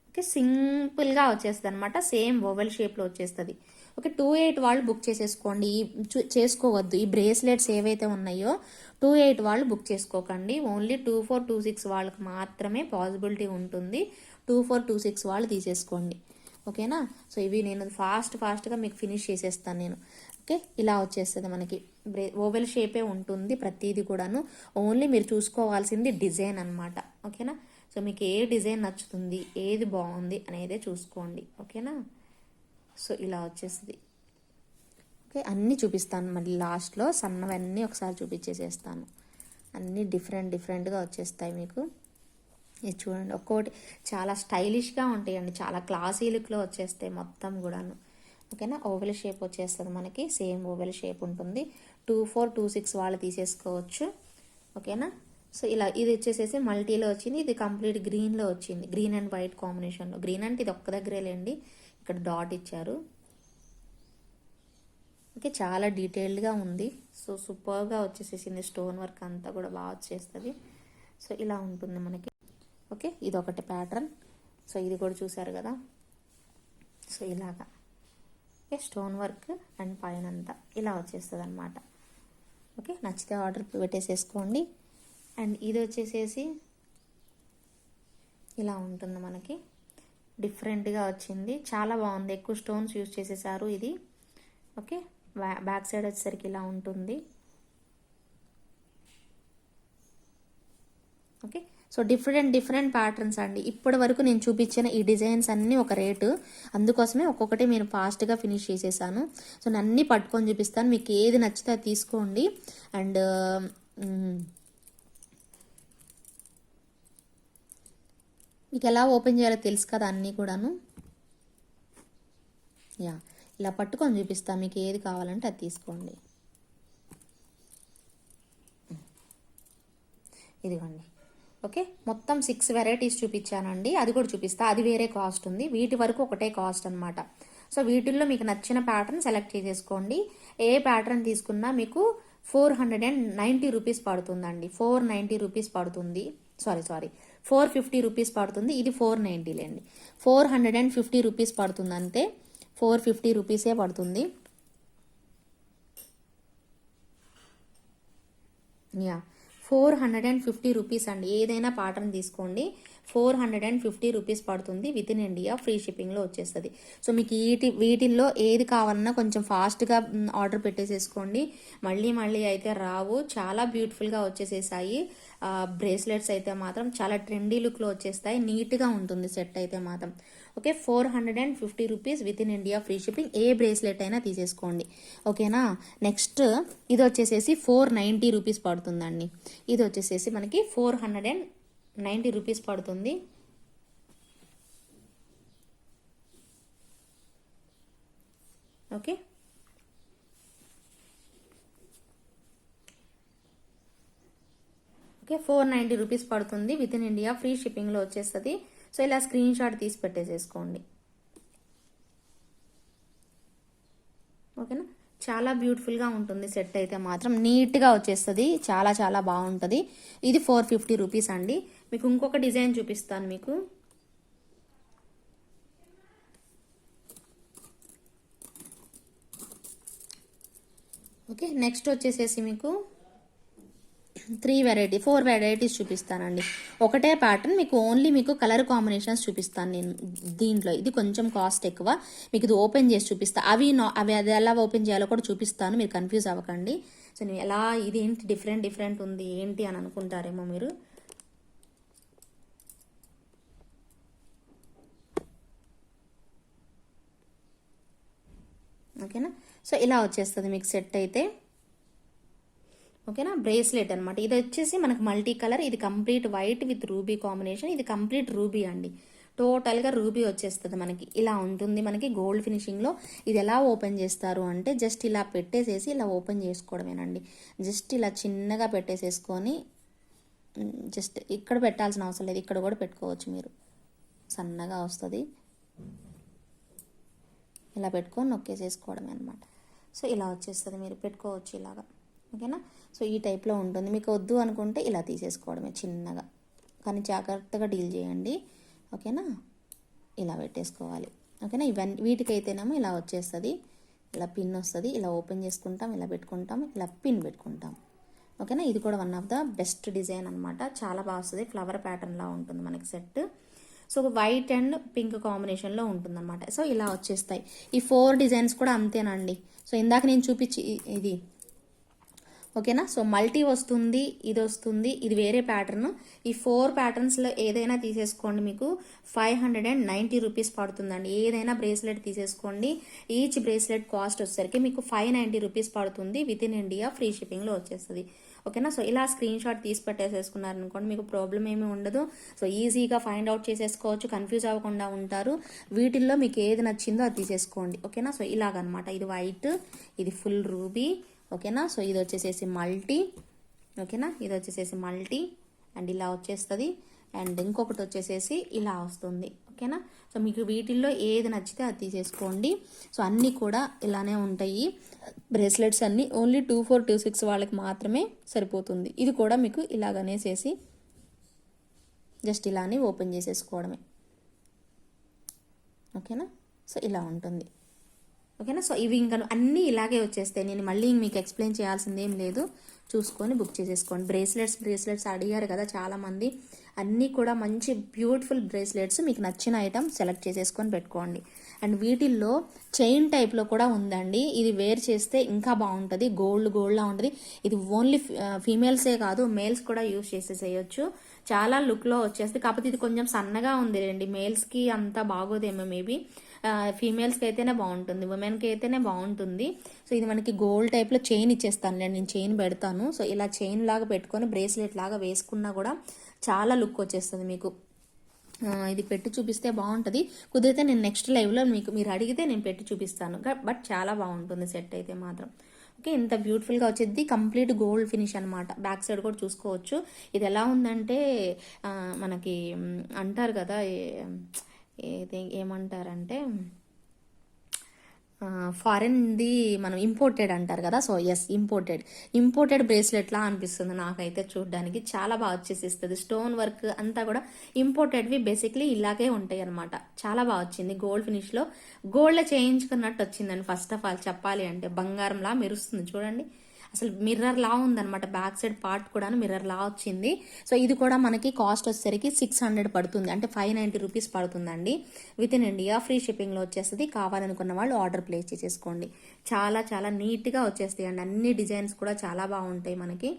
ఓకే, సింపుల్గా వచ్చేస్తుంది అనమాట. సేమ్ ఓవెల్ షేప్లో వచ్చేస్తుంది. ఓకే, 28 వాళ్ళు బుక్ చేసేసుకోండి. చేసుకోవద్దు, ఈ బ్రేస్లెట్స్ ఏవైతే ఉన్నాయో 28 వాళ్ళు బుక్ చేసుకోకండి. ఓన్లీ 24, 26 వాళ్ళకి మాత్రమే పాసిబిలిటీ ఉంటుంది. 24, 26 వాళ్ళు తీసేసుకోండి. ఓకేనా, సో ఇవి నేను ఫాస్ట్గా మీకు ఫినిష్ చేసేస్తాను నేను. ఓకే, ఇలా వచ్చేస్తుంది మనకి. ఓవెల్ షేపే ఉంటుంది ప్రతిదీ కూడాను. ఓన్లీ మీరు చూసుకోవాల్సింది డిజైన్ అనమాట. ఓకేనా, సో మీకు ఏ డిజైన్ నచ్చుతుంది, ఏది బాగుంది అనేదే చూసుకోండి. ఓకేనా, సో ఇలా వచ్చేస్తుంది. ఓకే, అన్నీ చూపిస్తాను మళ్ళీ లాస్ట్లో. సన్నవన్నీ ఒకసారి చూపించేసేస్తాను. అన్నీ డిఫరెంట్గా వచ్చేస్తాయి మీకు. ఇది చూడండి, ఒక్కొక్కటి చాలా స్టైలిష్గా ఉంటాయండి, చాలా క్లాసీ లుక్లో వచ్చేస్తాయి మొత్తం కూడాను. ఓకేనా, ఓవెల్ షేప్ వచ్చేస్తుంది మనకి. సేమ్ ఓవెల్ షేప్ ఉంటుంది. 24, 26 వాళ్ళు తీసేసుకోవచ్చు. ఓకేనా, సో ఇలా ఇది వచ్చేసేసి మల్టీలో వచ్చింది. ఇది కంప్లీట్ గ్రీన్లో వచ్చింది, గ్రీన్ అండ్ వైట్ కాంబినేషన్లో. గ్రీన్ అంటే ఇది ఒక్క దగ్గరే లేండి, ఇక్కడ డాట్ ఇచ్చారు. ఓకే, చాలా డీటెయిల్డ్గా ఉంది. సో సూపర్గా వచ్చేసేసింది. స్టోన్ వర్క్ అంతా కూడా బాగా వచ్చేస్తుంది. సో ఇలా ఉంటుంది మనకి. ఓకే, ఇది ఒకటి ప్యాటర్న్. సో ఇది కూడా చూసారు కదా. సో ఇలాగా ఓకే, స్టోన్ వర్క్ అండ్ పైన అంతా ఇలా వచ్చేస్తుంది అనమాట. ఓకే, నచ్చితే ఆర్డర్ పెట్టేసేసుకోండి. అండ్ ఇది వచ్చేసేసి ఇలా ఉంటుంది మనకి. డిఫరెంట్గా వచ్చింది, చాలా బాగుంది. ఎక్కువ స్టోన్స్ యూజ్ చేసేసారు ఇది. ఓకే, బ్యాక్ సైడ్ వచ్చేసరికి ఇలా ఉంటుంది. ఓకే, సో డిఫరెంట్ ప్యాటర్న్స్ అండి. ఇప్పటి వరకు నేను చూపించిన ఈ డిజైన్స్ అన్నీ ఒక రేటు, అందుకోసమే ఒక్కొక్కటి నేను ఫాస్ట్గా ఫినిష్ చేసేసాను. సో నేను అన్నీ పట్టుకొని చూపిస్తాను, మీకు ఏది నచ్చితే అది తీసుకోండి. అండ్ మీకు ఎలా ఓపెన్ చేయాలో తెలుసు కదా అన్నీ కూడాను. యా, ఇలా పట్టుకొని చూపిస్తాను, మీకు ఏది కావాలంటే అది తీసుకోండి. ఇదిగోండి. ఓకే, మొత్తం 6 వెరైటీస్ చూపించానండి. అది కూడా చూపిస్తా, అది వేరే కాస్ట్ ఉంది. వీటి వరకు ఒకటే కాస్ట్ అనమాట. సో వీటిల్లో మీకు నచ్చిన ప్యాటర్న్ సెలెక్ట్ చేసేసుకోండి. ఏ ప్యాటర్న్ తీసుకున్నా మీకు 490 రూపీస్ పడుతుందండి. 490 రూపీస్ పడుతుంది. సారీ 450 రూపీస్ పడుతుంది. ఇది 490 లేండి, 450 రూపీస్ పడుతుంది అంతే. 450 రూపీసే పడుతుంది. యా 450 రూపీస్ అండి. ఏదైనా ప్యాటర్న్ తీసుకోండి, 450 రూపీస్ పడుతుంది. విత్ ఇన్ ఇండియా ఫ్రీ షిప్పింగ్లో వచ్చేస్తుంది. సో మీకు వీటిల్లో ఏది కావాలన్నా కొంచెం ఫాస్ట్గా ఆర్డర్ పెట్టేసేసుకోండి. మళ్ళీ అయితే రావు. చాలా బ్యూటిఫుల్గా వచ్చేసేసాయి. బ్రేస్లెట్స్ అయితే మాత్రం చాలా ట్రెండీ లుక్లో వచ్చేస్తాయి. నీట్గా ఉంటుంది సెట్ అయితే మాత్రం. Okay, 450 rupees with in India free shipping. A bracelet అయినా తీసేసుకోండి. ఓకేనా. నెక్స్ట్ ఇది వచ్చేసేసి 490 రూపీస్ పడుతుందండి. ఇది వచ్చేసేసి మనకి 490 రూపీస్ పడుతుంది. ఓకే, ఓకే 490 రూపీస్ పడుతుంది. విత్ ఇన్ ఇండియా ఫ్రీ షిప్పింగ్లో వచ్చేస్తుంది. సో ఇలా స్క్రీన్ షాట్ తీసి పెట్టేసేసుకోండి. ఓకేనా, చాలా బ్యూటిఫుల్గా ఉంటుంది సెట్ అయితే మాత్రం. నీట్గా వచ్చేస్తుంది, చాలా చాలా బాగుంటుంది. ఇది 450 రూపీస్ అండి. మీకు ఇంకొక డిజైన్ చూపిస్తాను మీకు. ఓకే, నెక్స్ట్ వచ్చేసేసి మీకు 4 వెరైటీస్ చూపిస్తానండి. ఒకటే ప్యాటర్న్ మీకు ఓన్లీ మీకు కలర్ కాంబినేషన్స్ చూపిస్తాను నేను దీంట్లో. ఇది కొంచెం కాస్ట్ ఎక్కువ. మీకు ఇది ఓపెన్ చేసి చూపిస్తాను. అవి అది ఎలా ఓపెన్ చేయాలో కూడా చూపిస్తాను, మీరు కన్ఫ్యూజ్ అవ్వకండి. సో నేను ఎలా ఇదేంటి డిఫరెంట్ ఉంది ఏంటి అని అనుకుంటారేమో మీరు. ఓకేనా, సో ఇలా వచ్చేస్తుంది మీకు సెట్ అయితే. ఓకేనా, బ్రేస్లెట్ అనమాట. ఇది వచ్చేసి మనకు మల్టీ కలర్. ఇది complete white with ruby combination. ఇది కంప్లీట్ రూబీ అండి. టోటల్గా రూబీ వచ్చేస్తుంది మనకి. ఇలా ఉంటుంది మనకి గోల్డ్ ఫినిషింగ్లో. ఇది ఎలా ఓపెన్ చేస్తారు అంటే జస్ట్ ఇలా పెట్టేసేసి ఇలా ఓపెన్ చేసుకోవడమేనండి. జస్ట్ ఇలా చిన్నగా పెట్టేసేసుకొని జస్ట్ ఇక్కడ పెట్టాల్సిన అవసరం లేదు, ఇక్కడ కూడా పెట్టుకోవచ్చు మీరు. సన్నగా వస్తుంది, ఇలా పెట్టుకొని నొక్కేసేసుకోవడమే అనమాట. సో ఇలా వచ్చేస్తుంది, మీరు పెట్టుకోవచ్చు ఇలాగా. ఓకేనా, సో ఈ టైప్లో ఉంటుంది. మీకు వద్దు అనుకుంటే ఇలా తీసేసుకోవడమే చిన్నగా, కానీ జాగ్రత్తగా డీల్ చేయండి. ఓకేనా, ఇలా పెట్టేసుకోవాలి. ఓకేనా, వీటికైతేనేమో ఇలా వచ్చేస్తుంది, ఇలా పిన్ వస్తుంది. ఇలా ఓపెన్ చేసుకుంటాం, ఇలా పెట్టుకుంటాం, ఇలా పిన్ పెట్టుకుంటాం. ఓకేనా, ఇది కూడా one of the best design అనమాట. చాలా బాగా వస్తుంది, ఫ్లవర్ ప్యాటర్న్లా ఉంటుంది మనకి set. So white and pink కాంబినేషన్లో ఉంటుందన్నమాట. సో ఇలా వచ్చేస్తాయి. ఈ 4 డిజైన్స్ కూడా అంతేనండి. సో ఇందాక నేను చూపించి ఇది ఓకేనా. సో మల్టీ వస్తుంది, ఇది వస్తుంది, ఇది వేరే ప్యాటర్న్. ఈ 4 ప్యాటర్న్స్లో ఏదైనా తీసేసుకోండి, మీకు 590 రూపీస్ పడుతుందండి. ఏదైనా బ్రేస్లెట్ తీసేసుకోండి. ఈచ్ బ్రేస్లెట్ కాస్ట్ వచ్చేసరికి మీకు 590 రూపీస్ పడుతుంది. విత్ ఇన్ ఇండియా ఫ్రీ షిప్పింగ్లో వచ్చేస్తుంది. ఓకేనా, సో ఇలా స్క్రీన్ షాట్ తీసి పెట్టేసేసుకున్నారనుకోండి, మీకు ప్రాబ్లం ఏమీ ఉండదు. సో ఈజీగా ఫైండ్ అవుట్ చేసేసుకోవచ్చు, కన్ఫ్యూజ్ అవ్వకుండా ఉంటారు. వీటిల్లో మీకు ఏది నచ్చిందో అది తీసేసుకోండి. ఓకేనా, సో ఇలాగనమాట. ఇది వైట్, ఇది ఫుల్ రూబీ. ఓకేనా, సో ఇది వచ్చేసేసి మల్టీ. ఓకేనా, ఇది వచ్చేసేసి మల్టీ అండ్ ఇలా వచ్చేస్తుంది. అండ్ ఇంకొకటి వచ్చేసేసి ఇలా వస్తుంది. ఓకేనా, సో మీకు వీటిల్లో ఏది నచ్చితే అది తీసేసుకోండి. సో అన్నీ కూడా ఇలానే ఉంటాయి బ్రేస్లెట్స్ అన్నీ. ఓన్లీ 24, 26 వాళ్ళకి మాత్రమే సరిపోతుంది. ఇది కూడా మీకు ఇలాగనేసేసి జస్ట్ ఇలానే ఓపెన్ చేసేసుకోవడమే. ఓకేనా, సో ఇలా ఉంటుంది. ఓకేనా, సో ఇవి ఇంకా అన్నీ ఇలాగే వచ్చేస్తాయి. నేను మళ్ళీ మీకు ఎక్స్ప్లెయిన్ చేయాల్సింది ఏం లేదు, చూసుకొని బుక్ చేసేసుకోండి. బ్రేస్లెట్స్ అడిగారు కదా చాలామంది. అన్నీ కూడా మంచి బ్యూటిఫుల్ బ్రేస్లెట్స్. మీకు నచ్చిన ఐటమ్ సెలెక్ట్ చేసేసుకొని పెట్టుకోండి. అండ్ వీటిల్లో చైన్ టైప్లో కూడా ఉందండి. ఇది వేర్ చేస్తే ఇంకా బాగుంటుంది, గోల్డ్లా ఉంటుంది. ఇది ఓన్లీ ఫీమేల్సే కాదు, మేల్స్ కూడా యూజ్ చేసేసేయచ్చు. చాలా లుక్లో వచ్చేస్తుంది. కాకపోతే ఇది కొంచెం సన్నగా ఉంది రండి, మేల్స్కి అంతా బాగోదేమో మేబీ. ఫీమేల్స్కి అయితేనే బాగుంటుంది, ఉమెన్కి అయితేనే బాగుంటుంది. సో ఇది మనకి గోల్డ్ టైప్లో చైన్ ఇచ్చేస్తాను, నేను చైన్ పెడతాను. సో ఇలా చైన్ లాగా పెట్టుకొని బ్రేస్లెట్ లాగా వేసుకున్నా కూడా చాలా లుక్ వచ్చేస్తుంది మీకు. ఇది పెట్టి చూపిస్తే బాగుంటుంది. కుదిరితే నేను నెక్స్ట్ లైవ్లో మీరు అడిగితే నేను పెట్టి చూపిస్తాను. బట్ చాలా బాగుంటుంది సెట్ అయితే మాత్రం. ఓకే, ఇంత బ్యూటిఫుల్గా వచ్చేది. కంప్లీట్ గోల్డ్ ఫినిష్ అనమాట. బ్యాక్ సైడ్ కూడా చూసుకోవచ్చు. ఇది ఎలా ఉందంటే మనకి అంటారు కదా, ఏమంటారంటే ఫారెన్ది మనం ఇంపోర్టెడ్ అంటారు కదా, సో ఎస్ ఇంపోర్టెడ్ బ్రేస్లెట్ లా అనిపిస్తుంది నాకైతే చూడడానికి. చాలా బాగా వచ్చేసిస్తుంది, స్టోన్ వర్క్ అంతా కూడా ఇంపోర్టెడ్వి బేసిక్లీ ఇలాగే ఉంటాయి అనమాట. చాలా బాగా వచ్చింది, గోల్డ్ ఫినిష్లో గోల్డ్ చేయించుకున్నట్టు వచ్చిందండి. ఫస్ట్ ఆఫ్ ఆల్ చెప్పాలి అంటే బంగారంలా మెరుస్తుంది చూడండి, అసలు మిర్రర్ లా ఉందన్నమాట. బ్యాక్ సైడ్ పార్ట్ కూడా మిర్రర్ లా వచ్చింది. సో ఇది కూడా మనకి కాస్ట్ వచ్చేసరికి 600 పడుతుంది, అంటే 590 రూపీస్ పడుతుందండి. విత్ ఇన్ ఇండియా ఫ్రీ షిప్పింగ్లో వచ్చేస్తుంది. కావాలనుకున్న వాళ్ళు ఆర్డర్ ప్లేస్ చేసేసుకోండి. చాలా చాలా నీట్గా వచ్చేస్తాయి అండి, అన్ని డిజైన్స్ కూడా చాలా బాగుంటాయి మనకి.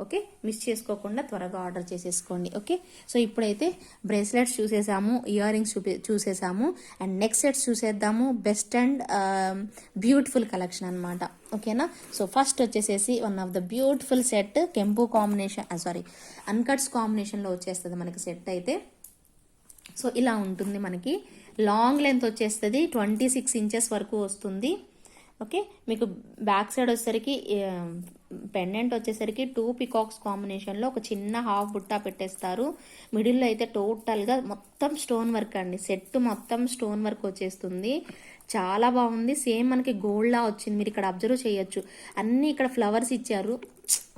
ఓకే, మిస్ చేసుకోకుండా త్వరగా ఆర్డర్ చేసేసుకోండి. ఓకే, సో ఇప్పుడైతే బ్రేస్లెట్స్ చూసేసాము, ఇయర్ రింగ్స్ చూసేసాము, అండ్ నెక్ సెట్స్ చూసేద్దాము. బెస్ట్ అండ్ బ్యూటిఫుల్ కలెక్షన్ అనమాట. ఓకేనా, సో ఫస్ట్ వచ్చేసేసి one of the beautiful set కెంపు కాంబినేషన్, అన్కట్స్ కాంబినేషన్లో వచ్చేస్తుంది మనకి సెట్ అయితే. సో ఇలా ఉంటుంది మనకి. లాంగ్ లెంత్ వచ్చేస్తుంది, 26 ఇంచెస్ వరకు వస్తుంది. ఓకే, మీకు బ్యాక్ సైడ్ వచ్చేసరికి పెండెంట్ వచ్చేసరికి 2 పికాక్స్ కాంబినేషన్లో ఒక చిన్న హాఫ్ బుట్టా పెట్టేస్తారు. మిడిల్లో అయితే టోటల్గా మొత్తం స్టోన్ వర్క్ అండి, సెట్ మొత్తం స్టోన్ వర్క్ వచ్చేస్తుంది. చాలా బాగుంది, సేమ్ మనకి గోల్డ్ లా వచ్చింది. మీరు ఇక్కడ అబ్జర్వ్ చేయొచ్చు, అన్నీ ఇక్కడ ఫ్లవర్స్ ఇచ్చారు.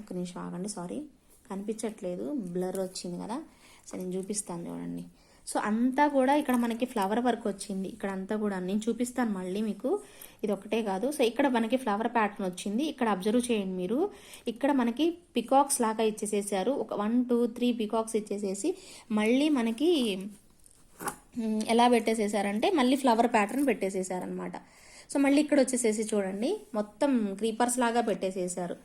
ఒక నిమిషం ఆగండి, సారీ కనిపించట్లేదు, బ్లర్ వచ్చింది కదా. సో నేను చూపిస్తాను చూడండి. సో అంతా కూడా ఇక్కడ మనకి ఫ్లవర్ వర్క్ వచ్చింది, ఇక్కడ అంతా కూడా నేను చూపిస్తాను మళ్ళీ మీకు. ఇది ఒకటే కాదు, సో ఇక్కడ మనకి ఫ్లవర్ ప్యాటర్న్ వచ్చింది. ఇక్కడ అబ్జర్వ్ చేయండి మీరు, ఇక్కడ మనకి పికాక్స్ లాగా ఇచ్చేసేసారు. ఒక 1 2 3 పికాక్స్ ఇచ్చేసేసి మళ్ళీ మనకి ఎలా పెట్టేసేసారంటే మళ్ళీ ఫ్లవర్ ప్యాటర్న్ పెట్టేసేసారనమాట. సో మళ్ళీ ఇక్కడ వచ్చేసేసి చూడండి, మొత్తం క్రీపర్స్ లాగా పెట్టేసేసారు.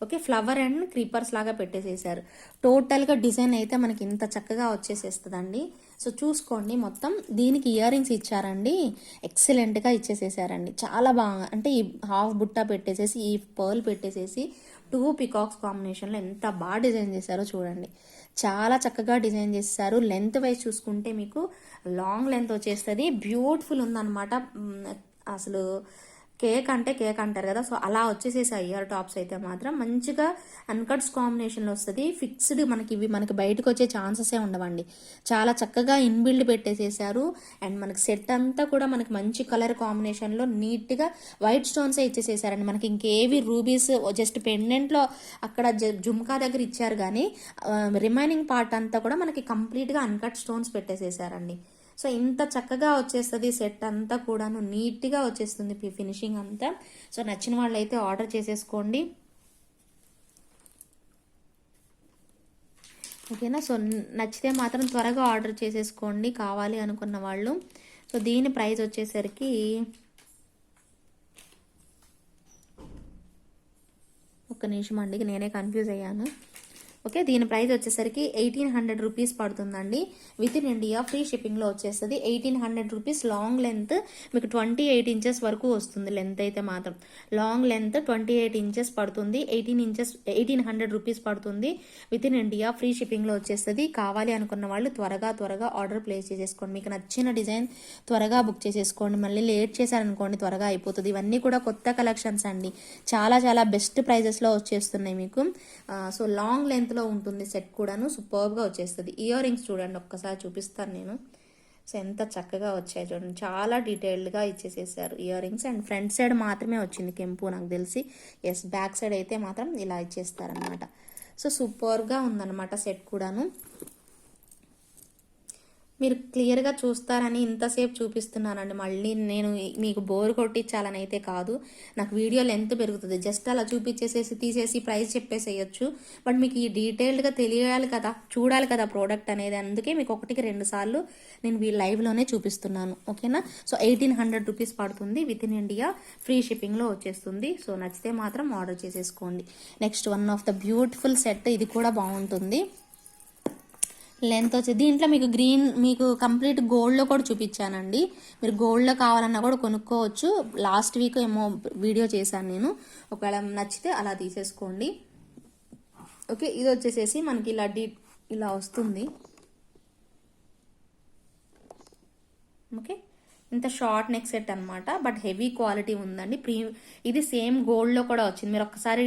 ఓకే, ఫ్లవర్ అండ్ క్రీపర్స్ లాగా పెట్టేసేసారు. టోటల్గా డిజైన్ అయితే మనకి ఇంత చక్కగా వచ్చేసేస్తుందండి. సో చూసుకోండి, మొత్తం దీనికి ఇయర్ రింగ్స్ ఇచ్చారండి, ఎక్సలెంట్గా ఇచ్చేసేసారండి. చాలా బాగా, అంటే ఈ హాఫ్ బుట్ట పెట్టేసేసి ఈ పర్ల్ పెట్టేసేసి 2 పికాక్స్ కాంబినేషన్లో ఎంత బాగా డిజైన్ చేశారో చూడండి. చాలా చక్కగా డిజైన్ చేశారు. లెంత్ వైజ్ చూసుకుంటే మీకు లాంగ్ లెంత్ వచ్చేస్తుంది, బ్యూటిఫుల్ ఉందన్నమాట. అసలు కేక్ అంటే కేక్ అంటారు కదా, సో అలా వచ్చేసేసి ఇయర్ టాప్స్ అయితే మాత్రం మంచిగా అన్కట్స్ కాంబినేషన్లో వస్తుంది. ఫిక్స్డ్ మనకి ఇవి మనకి బయటకు వచ్చే ఛాన్సెసే ఉండవండి. చాలా చక్కగా ఇన్బిల్డ్ పెట్టేసేసారు. అండ్ మనకి సెట్ అంతా కూడా మనకి మంచి కలర్ కాంబినేషన్లో నీట్గా వైట్ స్టోన్సే ఇచ్చేసేసారండి. మనకి ఇంకేవి రూబీస్ జస్ట్ పెండెంట్లో అక్కడ జుమ్కా దగ్గర ఇచ్చారు, కానీ రిమైనింగ్ పార్ట్ అంతా కూడా మనకి కంప్లీట్గా అన్కట్ స్టోన్స్ పెట్టేసేసారండి. సో ఇంత చక్కగా వచ్చేస్తుంది సెట్ అంతా కూడాను, నీట్గా వచ్చేస్తుంది ఫినిషింగ్ అంతా. సో నచ్చిన వాళ్ళు అయితే ఆర్డర్ చేసేసుకోండి. ఓకేనా, సో నచ్చితే మాత్రం త్వరగా ఆర్డర్ చేసేసుకోండి కావాలి అనుకున్న వాళ్ళు. సో దీని ప్రైస్ వచ్చేసరికి ఒక్క నిమిషం అండి, నేనే కన్ఫ్యూజ్ అయ్యాను. ఓకే, దీని ప్రైస్ వచ్చేసరికి 1800 రూపీస్ పడుతుందండి. విత్ ఇన్ ఇండియా ఫ్రీ షిప్పింగ్లో వచ్చేస్తుంది. 1800 రూపీస్. లాంగ్ లెంత్ మీకు 28 ఇంచెస్ వరకు వస్తుంది. లెంత్ అయితే మాత్రం లాంగ్ లెంత్ 28 ఇంచెస్ పడుతుంది. 1800 రూపీస్ పడుతుంది. విత్ ఇన్ ఇండియా ఫ్రీ షిప్పింగ్లో వచ్చేస్తుంది. కావాలి అనుకున్న వాళ్ళు త్వరగా ఆర్డర్ ప్లేస్ చేసేసుకోండి. మీకు నచ్చిన డిజైన్ త్వరగా బుక్ చేసేసుకోండి. మళ్ళీ లేట్ చేశారనుకోండి త్వరగా అయిపోతుంది. ఇవన్నీ కూడా కొత్త కలెక్షన్స్ అండి, చాలా చాలా బెస్ట్ ప్రైజెస్లో వచ్చేస్తున్నాయి మీకు. సో లాంగ్ లెంత్ లో ఉంటుంది సెట్ కూడాను, సూపర్గా వచ్చేస్తుంది. ఇయర్ రింగ్స్ చూడండి, ఒక్కసారి చూపిస్తాను నేను. సో ఎంత చక్కగా వచ్చాయి చూడండి, చాలా డీటెయిల్డ్గా ఇచ్చేసేసారు earrings. And front side మాత్రమే వచ్చింది కెంపు నాకు తెలిసి. ఎస్, బ్యాక్ సైడ్ అయితే మాత్రం ఇలా ఇచ్చేస్తారనమాట. సో సూపర్గా ఉందన్నమాట సెట్ కూడాను. మీరు క్లియర్గా చూస్తారని ఇంతసేపు చూపిస్తున్నానండి. మళ్ళీ నేను మీకు బోర్ కొట్టించాలని అయితే కాదు, నాకు వీడియో లెంత్ పెరుగుతుంది. జస్ట్ అలా చూపించేసేసి తీసేసి ప్రైస్ చెప్పేసేయచ్చు. బట్ మీకు ఈ డీటెయిల్డ్గా తెలియాలి కదా, చూడాలి కదా ప్రోడక్ట్ అనేది. అందుకే మీకు 1కి 2 సార్లు నేను లైవ్లోనే చూపిస్తున్నాను. ఓకేనా, సో 1800 రూపీస్ పడుతుంది. విత్ ఇన్ ఇండియా ఫ్రీ షిప్పింగ్లో వచ్చేస్తుంది. సో నచ్చితే మాత్రం ఆర్డర్ చేసేసుకోండి. Next one of the beautiful set, ఇది కూడా బాగుంటుంది. లెంత్ వచ్చి దీంట్లో మీకు కంప్లీట్ గోల్డ్లో కూడా చూపించానండి. మీరు గోల్డ్లో కావాలన్నా కూడా కొనుక్కోవచ్చు. లాస్ట్ వీక్ ఏమో వీడియో చేశాను నేను, ఒకవేళ నచ్చితే అలా తీసేసుకోండి. ఓకే, ఇది వచ్చేసేసి మనకి ఇలా వస్తుంది. ఓకే, ఇంత షార్ట్ నెక్ సెట్ అనమాట, బట్ హెవీ క్వాలిటీ ఉందండి. ఇది సేమ్ గోల్డ్లో కూడా వచ్చింది. మీరు ఒక్కసారి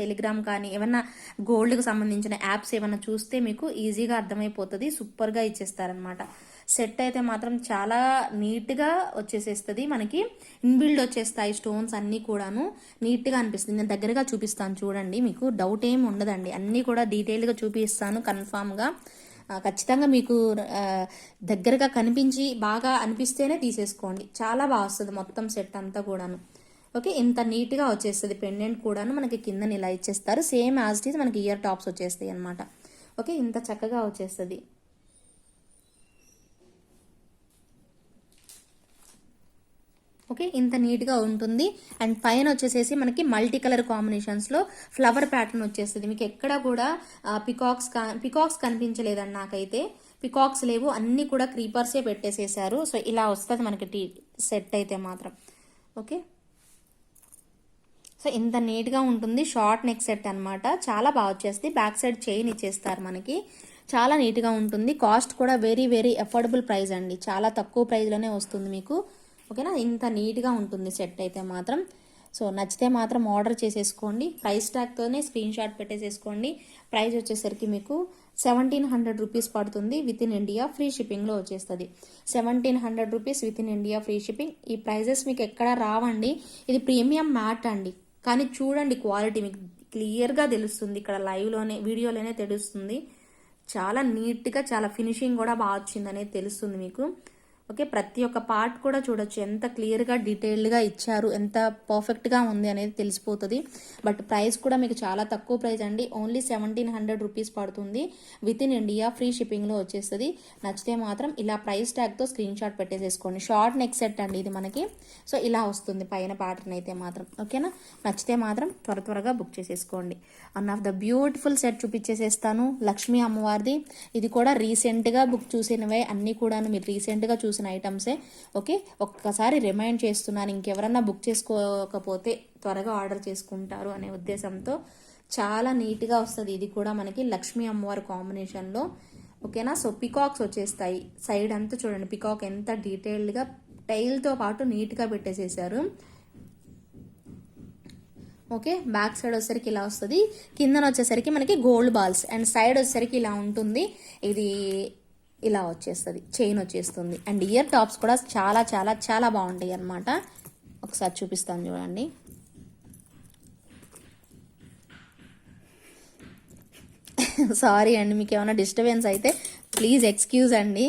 టెలిగ్రామ్ కానీ ఏమన్నా గోల్డ్కి సంబంధించిన యాప్స్ ఏమన్నా చూస్తే మీకు ఈజీగా అర్థమైపోతుంది. సూపర్గా ఇచ్చేస్తారనమాట. సెట్ అయితే మాత్రం చాలా నీట్గా వచ్చేసేస్తుంది. మనకి ఇన్బిల్డ్ వచ్చేస్తాయి స్టోన్స్ అన్నీ కూడాను. నీట్గా అనిపిస్తుంది. నేను దగ్గరగా చూపిస్తాను చూడండి, మీకు డౌట్ ఏమి ఉండదండి. అన్నీ కూడా డీటెయిల్గా చూపిస్తాను కన్ఫామ్గా. ఖచ్చితంగా మీకు దగ్గరగా కనిపించి బాగా అనిపిస్తేనే తీసేసుకోండి. చాలా బాగా వస్తుంది మొత్తం సెట్ అంతా కూడాను. ఓకే, ఇంత నీట్గా వచ్చేస్తుంది. పెండెంట్ కూడాను మనకి కింద ఇలా ఇచ్చేస్తారు. సేమ్ యాజ్ ఇట్ ఈస్ మనకి ఇయర్ టాప్స్ వచ్చేస్తాయి అనమాట. ఓకే, ఇంత చక్కగా వచ్చేస్తుంది. ఓకే, ఇంత నీట్గా ఉంటుంది. అండ్ పైన వచ్చేసేసి మనకి మల్టీ కలర్ కాంబినేషన్స్లో ఫ్లవర్ ప్యాటర్న్ వచ్చేస్తుంది. మీకు ఎక్కడ కూడా పికాక్స్ కనిపించలేదండి నాకైతే. పికాక్స్ లేవు, అన్నీ కూడా క్రీపర్సే పెట్టేసేసారు. సో ఇలా వస్తుంది మనకి సెట్ అయితే మాత్రం. ఓకే, సో ఇంత నీట్గా ఉంటుంది. షార్ట్ నెక్ సెట్ అనమాట. చాలా బాగా వచ్చేస్తుంది. బ్యాక్ సైడ్ చైన్ ఇచ్చేస్తారు మనకి. చాలా నీట్గా ఉంటుంది. కాస్ట్ కూడా వెరీ వెరీ అఫోర్డబుల్ ప్రైస్ అండి. చాలా తక్కువ ప్రైస్లోనే వస్తుంది మీకు. ఓకేనా, ఇంత నీట్గా ఉంటుంది సెట్ అయితే మాత్రం. సో నచ్చితే మాత్రం ఆర్డర్ చేసేసుకోండి. ప్రైస్ ట్యాగ్తోనే స్క్రీన్ షాట్ పెట్టేసేసుకోండి. ప్రైస్ వచ్చేసరికి మీకు 1700 రూపీస్ పడుతుంది. విత్ ఇన్ ఇండియా ఫ్రీ షిప్పింగ్లో వచ్చేస్తుంది. 1700 rupees with in India free shipping. ఈ ప్రైజెస్ మీకు ఎక్కడ రావండి. ఇది ప్రీమియం మ్యాట్ అండి. కానీ చూడండి క్వాలిటీ మీకు క్లియర్గా తెలుస్తుంది. ఇక్కడ లైవ్లోనే వీడియోలోనే తెలుస్తుంది. చాలా నీట్గా, చాలా ఫినిషింగ్ కూడా బాగా వచ్చింది అనేది తెలుస్తుంది మీకు. ఓకే, ప్రతి ఒక్క పార్ట్ కూడా చూడొచ్చు ఎంత క్లియర్గా డీటెయిల్డ్గా ఇచ్చారు, ఎంత పర్ఫెక్ట్గా ఉంది అనేది తెలిసిపోతుంది. బట్ ప్రైస్ కూడా మీకు చాలా తక్కువ ప్రైస్ అండి. ఓన్లీ 1700 రూపీస్ పడుతుంది. విత్ ఇన్ ఇండియా ఫ్రీ షిప్పింగ్లో వచ్చేస్తుంది. నచ్చితే మాత్రం ఇలా ప్రైస్ ట్యాగ్తో స్క్రీన్ షాట్ పెట్టేసేసుకోండి. షార్ట్ నెక్ సెట్ అండి ఇది మనకి. సో ఇలా వస్తుంది పైన ప్యాటర్న్ అయితే మాత్రం. ఓకేనా, నచ్చితే మాత్రం త్వరగా బుక్ చేసేసుకోండి. One of the beautiful set చూపించేసేస్తాను, లక్ష్మీ అమ్మవారిది. ఇది కూడా రీసెంట్గా బుక్ చూసినవే అన్నీ కూడాను, మీరు రీసెంట్గా చూసిన ఐటమ్సే. ఓకే, ఒక్కసారి రిమైండ్ చేస్తున్నాను, ఇంకెవరన్నా బుక్ చేసుకోకపోతే త్వరగా ఆర్డర్ చేసుకుంటారు అనే ఉద్దేశంతో. చాలా నీట్గా వస్తుంది. ఇది కూడా మనకి లక్ష్మీ అమ్మవారి కాంబినేషన్లో. ఓకేనా, సో పికాక్స్ వచ్చేస్తాయి సైడ్ అంతా. చూడండి పికాక్ ఎంత డీటెయిల్డ్గా టైల్తో పాటు నీట్గా పెట్టేసేసారు. ఓకే, బ్యాక్ సైడ్ వచ్చేసరికి ఇలా వస్తుంది. కిందన వచ్చేసరికి మనకి గోల్డ్ బాల్స్ అండ్ సైడ్ వచ్చేసరికి ఇలా ఉంటుంది. ఇది ఇలా వచ్చేస్తుంది, చైన్ వచ్చేస్తుంది. అండ్ ఇయర్ టాప్స్ కూడా చాలా చాలా చాలా బాగుంటాయి అన్నమాట. ఒకసారి చూపిస్తాను చూడండి. సారీ అండి, మీకు ఏమైనా డిస్టర్బెన్స్ అయితే ప్లీజ్ ఎక్స్క్యూజ్ అండి.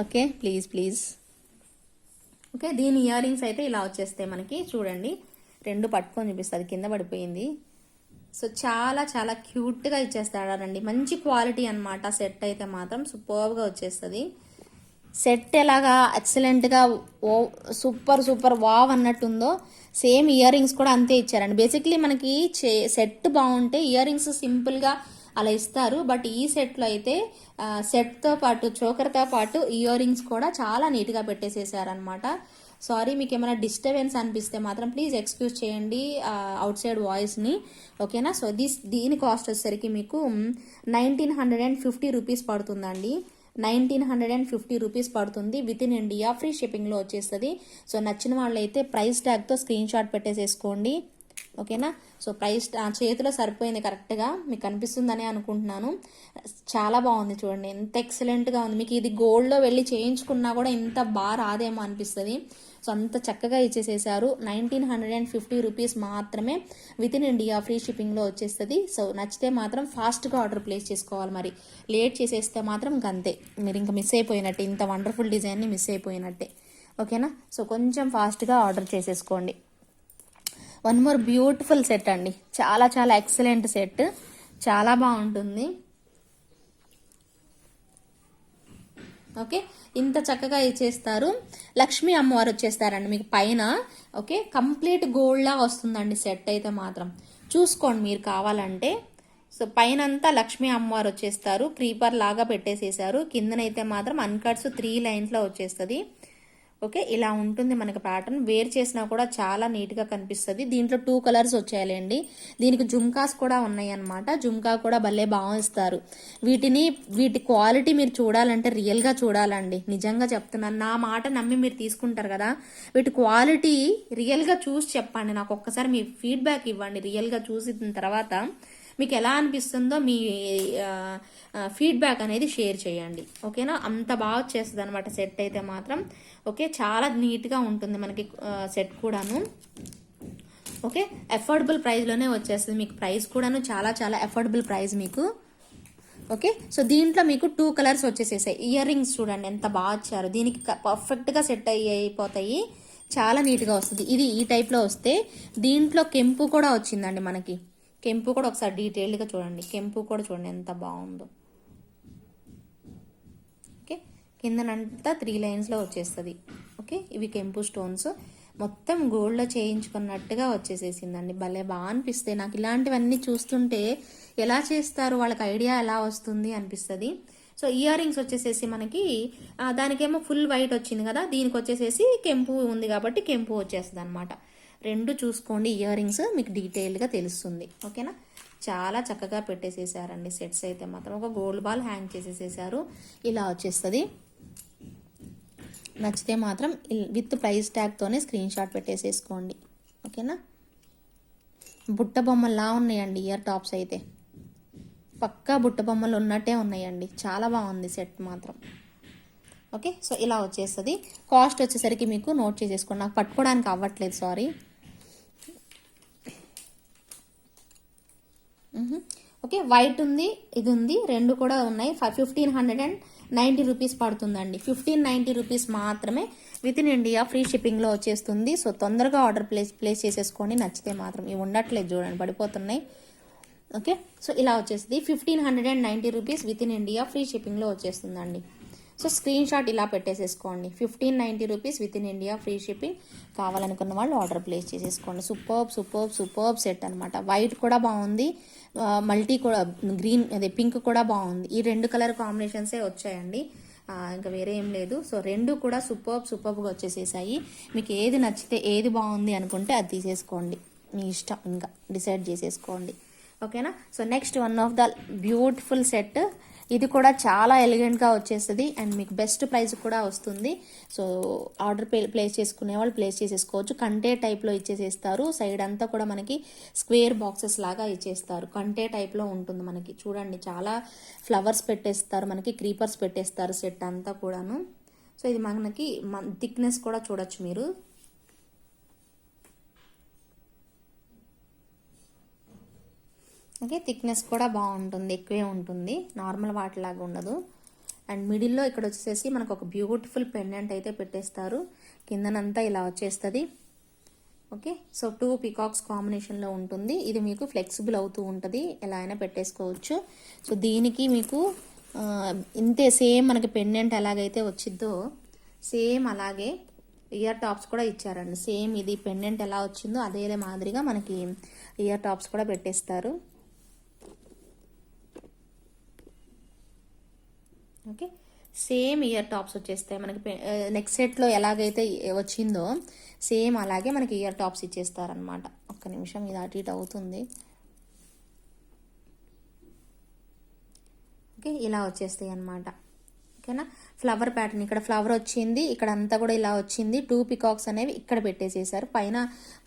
Okay, please. ఓకే, దీని ఇయర్ రింగ్స్ అయితే ఇలా వచ్చేస్తాయి మనకి. చూడండి, రెండు పట్టుకొని చూపిస్తుంది, కింద పడిపోయింది. సో చాలా చాలా క్యూట్గా ఇచ్చేస్తాడండి. మంచి క్వాలిటీ అనమాట. సెట్ అయితే మాత్రం సూపర్గా వచ్చేస్తుంది. సెట్ ఎలాగా ఎక్సలెంట్గా సూపర్ వావ్ అన్నట్టుందో సేమ్ ఇయర్ రింగ్స్ కూడా అంతే ఇచ్చారండి. బేసిక్లీ మనకి సెట్ బాగుంటే ఇయర్ రింగ్స్ సింపుల్గా అలా ఇస్తారు. బట్ ఈ సెట్లో అయితే సెట్తో పాటు చోకర్తో పాటు ఇయర్ రింగ్స్ కూడా చాలా నీట్గా పెట్టేసేసారనమాట. సారీ, మీకు ఏమైనా డిస్టర్బెన్స్ అనిపిస్తే మాత్రం ప్లీజ్ ఎక్స్క్యూజ్ చేయండి అవుట్ సైడ్ వాయిస్ని. ఓకేనా, సో దీని కాస్ట్ వచ్చేసరికి మీకు 1950 రూపీస్ పడుతుందండి. 1950 రూపీస్ పడుతుంది. విత్ ఇన్ ఇండియా ఫ్రీ షిప్పింగ్లో వచ్చేస్తుంది. సో నచ్చిన వాళ్ళు అయితే ప్రైస్ ట్యాగ్తో స్క్రీన్ షాట్ పెట్టేసేసుకోండి. ఓకేనా, సో ప్రైస్ చేతిలో సరిపోయింది కరెక్ట్గా, మీకు కనిపిస్తుందని అనుకుంటున్నాను. చాలా బాగుంది చూడండి, ఎంత ఎక్సలెంట్గా ఉంది. మీకు ఇది గోల్డ్లో వెళ్ళి చేయించుకున్నా కూడా ఇంత బాగా రాదేమో అనిపిస్తుంది. సో అంత చక్కగా ఇచ్చేసేసారు. 1950 రూపీస్ మాత్రమే. విత్ ఇన్ ఇండియా ఫ్రీ షిప్పింగ్లో వచ్చేస్తుంది. సో నచ్చితే మాత్రం ఫాస్ట్గా ఆర్డర్ ప్లేస్ చేసుకోవాలి. మరి లేట్ చేసేస్తే మాత్రం అంతే, మీరు ఇంకా మిస్ అయిపోయినట్టే. ఇంత వండర్ఫుల్ డిజైన్ని మిస్ అయిపోయినట్టే. ఓకేనా, సో కొంచెం ఫాస్ట్గా ఆర్డర్ చేసేసుకోండి. వన్ మోర్ బ్యూటిఫుల్ సెట్ అండి. చాలా చాలా ఎక్సలెంట్ సెట్, చాలా బాగుంటుంది. ఓకే, ఇంత చక్కగా ఇచ్చేస్తారు. లక్ష్మీ అమ్మవారు వచ్చేస్తారండి మీకు పైన. ఓకే, కంప్లీట్ గోల్డ్ లా వస్తుందండి సెట్ అయితే మాత్రం. చూసుకోండి మీరు కావాలంటే. సో పైన అంతా లక్ష్మీ అమ్మవారు వచ్చేస్తారు, క్రీపర్ లాగా పెట్టేసేసారు. కిందనైతే మాత్రం అన్కట్స్ 3 లైన్స్లో వచ్చేస్తుంది. ఓకే, ఇలా ఉంటుంది మనకి ప్యాటర్న్. వేర్ చేసినా కూడా చాలా నీట్గా కనిపిస్తుంది. దీంట్లో 2 కలర్స్ వచ్చాయండి. దీనికి జుమ్కాస్ కూడా ఉన్నాయి అన్నమాట. జుమ్కా కూడా భలే బాగా వీటి క్వాలిటీ మీరు చూడాలంటే రియల్గా చూడాలండి. నిజంగా చెప్తున్నాను, నా మాట నమ్మి మీరు తీసుకుంటారు కదా. వీటి క్వాలిటీ రియల్గా చూసి చెప్పండి నాకు. ఒక్కసారి మీ ఫీడ్బ్యాక్ ఇవ్వండి రియల్గా చూసిన తర్వాత. మీకు ఎలా అనిపిస్తుందో మీ ఫీడ్బ్యాక్ అనేది షేర్ చేయండి. ఓకేనా, అంత బాగా వచ్చేస్తుంది అనమాట సెట్ అయితే మాత్రం. ఓకే, చాలా నీట్గా ఉంటుంది మనకి సెట్ కూడాను. ఓకే, అఫోర్డబుల్ ప్రైస్లోనే వచ్చేస్తుంది మీకు. ప్రైస్ కూడాను చాలా చాలా అఫోర్డబుల్ ప్రైస్ మీకు. ఓకే, సో దీంట్లో మీకు 2 కలర్స్ వచ్చేసేసాయి. ఇయర్ రింగ్స్ చూడండి ఎంత బాగా వచ్చారు, దీనికి పర్ఫెక్ట్గా సెట్ అయిపోతాయి, చాలా నీట్గా వస్తుంది. ఇది ఈ టైప్లో వస్తే దీంట్లో కెంపు కూడా వచ్చిందండి మనకి. కెంపు కూడా ఒకసారి డీటెయిల్డ్గా చూడండి, కెంపు కూడా చూడండి ఎంత బాగుందో. ఓకే, కిందనంతా 3 లైన్స్లో వచ్చేస్తుంది. ఓకే, ఇవి కెంపు స్టోన్స్ మొత్తం గోల్డ్లో చేయించుకున్నట్టుగా వచ్చేసేసిందండి. భలే బాగా అనిపిస్తాయి నాకు ఇలాంటివన్నీ చూస్తుంటే. ఎలా చేస్తారు, వాళ్ళకి ఐడియా ఎలా వస్తుంది అనిపిస్తుంది. సో ఇయర్ రింగ్స్ వచ్చేసేసి మనకి దానికేమో ఫుల్ వైట్ వచ్చింది కదా, దీనికి వచ్చేసేసి కెంపు ఉంది కాబట్టి కెంపు వచ్చేస్తుంది అనమాట. 2 చూసుకోండి ఇయర్ రింగ్స్, మీకు డీటెయిల్డ్గా తెలుస్తుంది. ఓకేనా, చాలా చక్కగా పెట్టేసేసారండి సెట్స్ అయితే మాత్రం. ఒక గోల్డ్ బాల్ హ్యాంగ్ చేసేసేసారు, ఇలా వచ్చేస్తుంది. నచ్చితే మాత్రం విత్ ప్రైస్ ట్యాగ్తోనే స్క్రీన్ షాట్ పెట్టేసేసుకోండి. ఓకేనా, బుట్ట బొమ్మలా ఉన్నాయండి ఇయర్ టాప్స్ అయితే, పక్కా బుట్ట బొమ్మలు ఉన్నట్టే ఉన్నాయండి. చాలా బాగుంది సెట్ మాత్రం. ఓకే, సో ఇలా వచ్చేస్తుంది. కాస్ట్ వచ్చేసరికి మీకు నోట్ చేసేసుకోండి, నాకు పట్టుకోవడానికి అవ్వట్లేదు, సారీ. ఓకే, వైట్ ఉంది, ఇది ఉంది, 2 కూడా ఉన్నాయి. 1590 రూపీస్ పడుతుందండి. 1590 రూపీస్ మాత్రమే, విత్ ఇన్ ఇండియా ఫ్రీ షిప్పింగ్లో వచ్చేస్తుంది. సో తొందరగా ఆర్డర్ ప్లేస్ చేసేసుకోండి. నచ్చితే మాత్రం ఇవి ఉండట్లేదు చూడండి, పడిపోతున్నాయి. ఓకే, సో ఇలా వచ్చేస్తుంది. 1590 rupees with in India free షిప్పింగ్లో వచ్చేస్తుందండి. సో స్క్రీన్ షాట్ ఇలా పెట్టేసేసుకోండి. 1590 rupees with in India free shipping. కావాలనుకున్న వాళ్ళు ఆర్డర్ ప్లేస్ చేసేసుకోండి. సూపర్బ్ సెట్ అనమాట. వైట్ కూడా బాగుంది, మల్టీ కూడా గ్రీన్ అదే పింక్ కూడా బాగుంది. ఈ 2 కలర్ కాంబినేషన్సే వచ్చాయండి, ఇంకా వేరే ఏం లేదు. సో 2 కూడా సూపర్గా వచ్చేసేసాయి. మీకు ఏది నచ్చితే ఏది బాగుంది అనుకుంటే అది తీసేసుకోండి, మీ ఇష్టం, ఇంకా డిసైడ్ చేసేసుకోండి. ఓకేనా, so next one of the beautiful set. ఇది కూడా చాలా ఎలిగెంట్గా వచ్చేస్తుంది అండ్ మీకు బెస్ట్ ప్రైస్ కూడా వస్తుంది. సో ఆర్డర్ ప్లేస్ చేసుకునే వాళ్ళు ప్లేస్ చేసేసుకోవచ్చు. కంటే టైప్లో ఇచ్చేసేస్తారు. సైడ్ అంతా కూడా మనకి స్క్వేర్ బాక్సెస్ లాగా ఇచ్చేస్తారు. కంటే టైప్లో ఉంటుంది మనకి. చూడండి, చాలా ఫ్లవర్స్ పెట్టేస్తారు మనకి, క్రీపర్స్ పెట్టేస్తారు సెట్ అంతా కూడాను. సో ఇది మనకి థిక్నెస్ కూడా చూడొచ్చు మీరు. ఓకే, థిక్నెస్ కూడా బాగుంటుంది, ఎక్కువే ఉంటుంది, నార్మల్ వాటిలాగా ఉండదు. అండ్ మిడిల్లో ఇక్కడ వచ్చేసి మనకు ఒక బ్యూటిఫుల్ పెండెంట్ అయితే పెట్టేస్తారు. కిందనంతా ఇలా వచ్చేస్తుంది. ఓకే, సో 2 పీకాక్స్ కాంబినేషన్లో ఉంటుంది. ఇది మీకు ఫ్లెక్సిబుల్ అవుతూ ఉంటుంది, ఎలా అయినా పెట్టేసుకోవచ్చు. సో దీనికి మీకు ఇంతే సేమ్ మనకి పెండెంట్ ఎలాగైతే వచ్చిందో సేమ్ అలాగే ఇయర్ టాప్స్ కూడా ఇచ్చారండి. సేమ్ ఇది పెండెంట్ ఎలా వచ్చిందో అదే మాదిరిగా మనకి ఇయర్ టాప్స్ కూడా పెట్టేస్తారు. ఓకే, సేమ్ ఇయర్ టాప్స్ వచ్చేస్తాయి మనకి. నెక్స్ట్ సెట్లో ఎలాగైతే వచ్చిందో సేమ్ అలాగే మనకి ఇయర్ టాప్స్ ఇచ్చేస్తారనమాట. ఒక్క నిమిషం, ఇది అటు ఇటు అవుతుంది. ఓకే, ఇలా వచ్చేస్తాయి అన్నమాట. ఓకేనా, ఫ్లవర్ ప్యాటర్న్, ఇక్కడ ఫ్లవర్ వచ్చింది, ఇక్కడ అంతా కూడా ఇలా వచ్చింది. 2 పికాక్స్ అనేవి ఇక్కడ పెట్టేసేసారు, పైన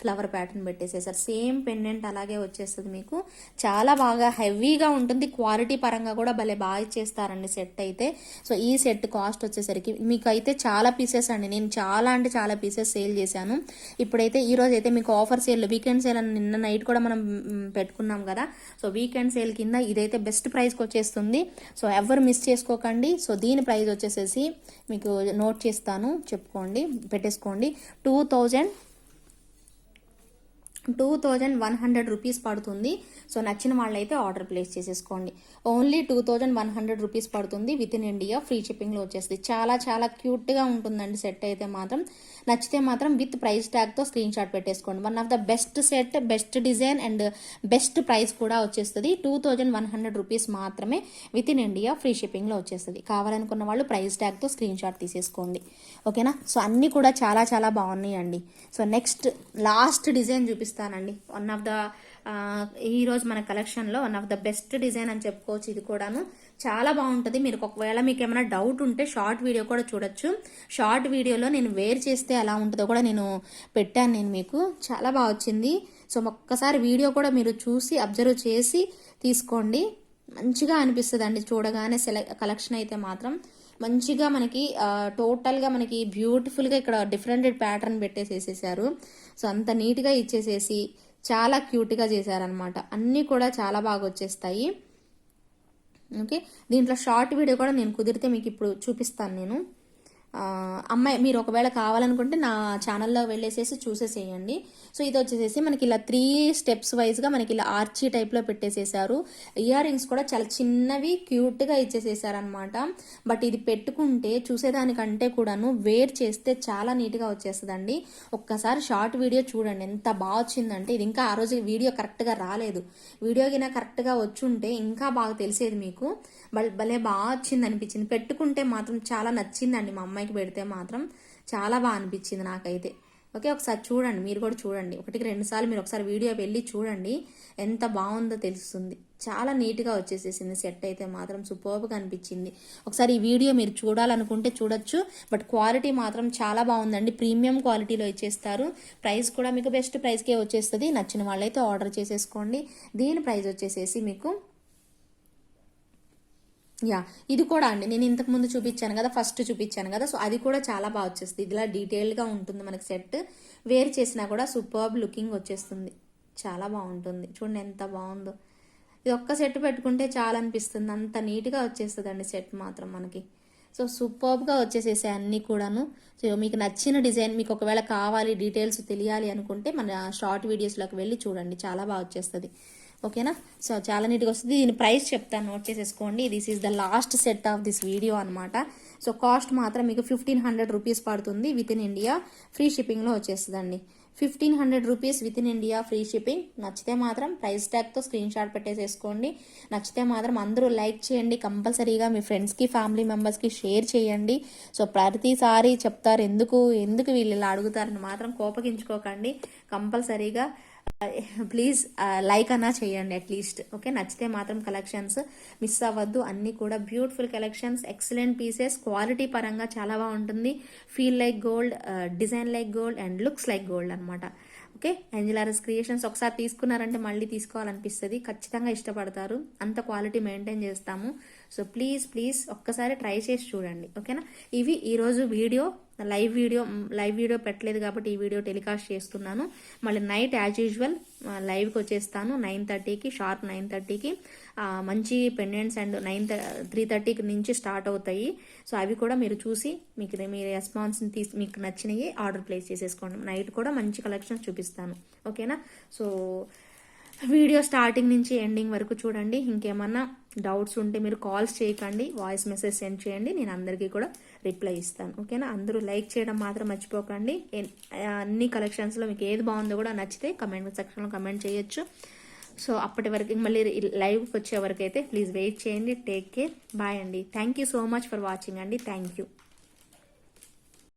ఫ్లవర్ ప్యాటర్న్ పెట్టేసేసారు. సేమ్ పెండెంట్ అలాగే వచ్చేస్తుంది మీకు. చాలా బాగా హెవీగా ఉంటుంది, క్వాలిటీ పరంగా కూడా భలే బాగా ఇచ్చేస్తారండి సెట్ అయితే. సో ఈ సెట్ కాస్ట్ వచ్చేసరికి మీకు అయితే చాలా పీసెస్ అండి, నేను చాలా అంటే చాలా పీసెస్ సేల్ చేశాను. ఇప్పుడైతే ఈ రోజు అయితే మీకు ఆఫర్ సేల్, వీకెండ్ సేల్ అని నిన్న నైట్ కూడా మనం పెట్టుకున్నాం కదా. సో వీకెండ్ సేల్ కింద ఇదైతే బెస్ట్ ప్రైస్కి వచ్చేస్తుంది. సో ఎవరు మిస్ చేసుకోకండి. సో దీని ప్రైస్ వచ్చేసి మీకు నోట్ చేస్తాను, చెప్పుకోండి, పెట్టేసుకోండి. 2100 రూపీస్ పడుతుంది. సో నచ్చిన వాళ్ళైతే ఆర్డర్ ప్లేస్ చేసేసుకోండి. ఓన్లీ 2100 రూపీస్ పడుతుంది, విత్ ఇన్ ఇండియా ఫ్రీ షిప్పింగ్లో వచ్చేస్తుంది. చాలా చాలా క్యూట్గా ఉంటుందండి సెట్ అయితే మాత్రం. నచ్చితే మాత్రం విత్ ప్రైస్ ట్యాగ్తో స్క్రీన్ షాట్ పెట్టేసుకోండి. One of the best set, best design and best price కూడా వచ్చేస్తుంది. 2100 రూపీస్ మాత్రమే, విత్ ఇన్ ఇండియా ఫ్రీ షిప్పింగ్లో వచ్చేస్తుంది. కావాలనుకున్న వాళ్ళు ప్రైస్ ట్యాగ్తో స్క్రీన్ షాట్ తీసేసుకోండి. ఓకేనా, సో అన్నీ కూడా చాలా చాలా బాగున్నాయండి. సో నెక్స్ట్ లాస్ట్ డిజైన్ చూపిస్తాను చూపిస్తానండి. ఈరోజు మన కలెక్షన్లో one of the best design అని చెప్పుకోవచ్చు. ఇది కూడాను చాలా బాగుంటుంది. మీరు ఒకవేళ మీకు ఏమైనా డౌట్ ఉంటే షార్ట్ వీడియో కూడా చూడొచ్చు. షార్ట్ వీడియోలో నేను వేర్ చేస్తే ఎలా ఉంటుందో కూడా నేను పెట్టాను. నేను మీకు చాలా బాగా వచ్చింది. సో ఒక్కసారి వీడియో కూడా మీరు చూసి అబ్జర్వ్ చేసి తీసుకోండి. మంచిగా అనిపిస్తుంది అండి చూడగానే. కలెక్షన్ అయితే మాత్రం మంచిగా మనకి టోటల్గా మనకి బ్యూటిఫుల్గా ఇక్కడ డిఫరెంట్ ప్యాటర్న్ పెట్టేసేసేసారు. సో అంత నీట్గా ఇచ్చేసేసి చాలా క్యూట్గా చేశారనమాట. అన్నీ కూడా చాలా బాగా వచ్చేస్తాయి. ఓకే, దీంట్లో షార్ట్ వీడియో కూడా నేను కుదిరితే మీకు ఇప్పుడు చూపిస్తాను. నేను అమ్మాయి మీరు ఒకవేళ కావాలనుకుంటే నా ఛానల్లో వెళ్ళేసేసి చూసేసేయండి. సో ఇది వచ్చేసేసి మనకి ఇలా 3 స్టెప్స్ వైజ్గా మనకి ఇలా ఆర్చీ టైప్లో పెట్టేసేసారు. ఇయర్ రింగ్స్ కూడా చాలా చిన్నవి క్యూట్గా ఇచ్చేసేసారనమాట. బట్ ఇది పెట్టుకుంటే చూసేదానికంటే కూడాను వేర్ చేస్తే చాలా నీట్గా వచ్చేస్తుందండి. ఒక్కసారి షార్ట్ వీడియో చూడండి ఎంత బాగా వచ్చిందంటే. ఇది ఇంకా ఆ రోజు వీడియో కరెక్ట్గా రాలేదు. వీడియో కింద కరెక్ట్గా వచ్చుంటే ఇంకా బాగా తెలిసేది మీకు. భలే బాగా వచ్చింది అనిపించింది. పెట్టుకుంటే మాత్రం చాలా నచ్చిందండి. మా అమ్మాయికి పెడితే మాత్రం చాలా బాగా అనిపించింది నాకైతే. ఓకే, ఒకసారి చూడండి, మీరు కూడా చూడండి. 1-2 సార్లు మీరు ఒకసారి వీడియో వెళ్ళి చూడండి, ఎంత బాగుందో తెలుస్తుంది. చాలా నీట్గా వచ్చేసేసింది సెట్ అయితే మాత్రం. సూపర్గా అనిపించింది. ఒకసారి ఈ వీడియో మీరు చూడాలనుకుంటే చూడొచ్చు. బట్ క్వాలిటీ మాత్రం చాలా బాగుందండి. ప్రీమియం క్వాలిటీలో ఇచ్చేస్తారు. ప్రైస్ కూడా మీకు బెస్ట్ ప్రైస్కే వచ్చేస్తుంది. నచ్చిన వాళ్ళైతే ఆర్డర్ చేసేసుకోండి. దీని ప్రైస్ వచ్చేసేసి మీకు ఇది కూడా అండి నేను ఇంతకు ముందు చూపించాను కదా, ఫస్ట్ చూపించాను కదా. సో అది కూడా చాలా బాగా వచ్చేస్తుంది. ఇలా డీటెయిల్గా ఉంటుంది మనకి సెట్. వేర్ చేసినా కూడా సూపర్బ్ లుకింగ్ వచ్చేస్తుంది. చాలా బాగుంటుంది. చూడండి ఎంత బాగుందో. ఇది ఒక్క సెట్ పెట్టుకుంటే చాలా అనిపిస్తుంది. అంత నీట్గా వచ్చేస్తుందండి సెట్ మాత్రం మనకి. సో సూపర్గా వచ్చేసేసే అన్నీ కూడాను. సో మీకు నచ్చిన డిజైన్ మీకు ఒకవేళ కావాలి, డీటెయిల్స్ తెలియాలి అనుకుంటే మన షార్ట్ వీడియోస్లోకి వెళ్ళి చూడండి, చాలా బాగా వచ్చేస్తుంది. ఓకేనా. సో చాలా నీట్గా వస్తుంది. దీని ప్రైస్ చెప్తాను, నోట్ చేసేసుకోండి. This is the last set of this video అనమాట. సో కాస్ట్ మాత్రం మీకు 1500 రూపీస్ పడుతుంది. విత్ ఇన్ ఇండియా ఫ్రీ షిప్పింగ్లో వచ్చేస్తుందండి. 1500 rupees with in India free shipping. నచ్చితే మాత్రం ప్రైస్ ట్యాగ్తో స్క్రీన్ షాట్ పెట్టేసేసుకోండి. నచ్చితే మాత్రం అందరూ లైక్ చేయండి. కంపల్సరీగా మీ ఫ్రెండ్స్కి, ఫ్యామిలీ మెంబర్స్కి షేర్ చేయండి. సో ప్రతిసారి చెప్తారు ఎందుకు వీళ్ళు ఇలా అడుగుతారని మాత్రం కోపగించుకోకండి. కంపల్సరీగా ప్లీజ్ లైక్ అన్నా చేయండి అట్లీస్ట్. ఓకే, నచ్చితే మాత్రం కలెక్షన్స్ మిస్ అవ్వద్దు. అన్నీ కూడా beautiful collections, excellent pieces, quality పరంగా చాలా బాగుంటుంది. Feel like gold, design like gold and looks like gold అనమాట. ఓకే, ఏంజెల్ క్రియేషన్స్ ఒకసారి తీసుకున్నారంటే మళ్ళీ తీసుకోవాలనిపిస్తుంది. ఖచ్చితంగా ఇష్టపడతారు. అంత క్వాలిటీ మెయింటైన్ చేస్తాము. సో ప్లీజ్ ఒక్కసారి ట్రై చేసి చూడండి. ఓకేనా. ఇవి ఈరోజు వీడియో. లైవ్ వీడియో పెట్టలేదు కాబట్టి ఈ వీడియో టెలికాస్ట్ చేస్తున్నాను. మళ్ళీ నైట్ యాజ్ యూజువల్ లైవ్కి వచ్చేస్తాను 9:30కి, షార్ప్ 9:30కి. మంచి పెండెంట్స్ అండ్ 3:30 నుంచి స్టార్ట్ అవుతాయి. సో అవి కూడా మీరు చూసి మీ రెస్పాన్స్ని మీకు నచ్చినవి ఆర్డర్ ప్లేస్ చేసేసుకోండి. నైట్ కూడా మంచి కలెక్షన్స్ చూపిస్తాను. ఓకేనా. సో వీడియో స్టార్టింగ్ నుంచి ఎండింగ్ వరకు చూడండి. ఇంకేమన్నా డౌట్స్ ఉంటే మీరు కాల్స్ చేయకండి, వాయిస్ మెసేజ్ సెండ్ చేయండి. నేను అందరికీ కూడా రిప్లై ఇస్తాను. ఓకేనా. అందరూ లైక్ చేయడం మాత్రం మర్చిపోకండి. అన్ని కలెక్షన్స్లో మీకు ఏది బాగుందో కూడా నచ్చితే కమెంట్ సెక్షన్లో కమెంట్ చేయొచ్చు. సో అప్పటి వరకు మళ్ళీ లైవ్కి వచ్చే వరకు అయితే ప్లీజ్ వెయిట్ చేయండి. టేక్ కేర్, బాయ్ అండి. Thank you so much for watching అండి. Thank you.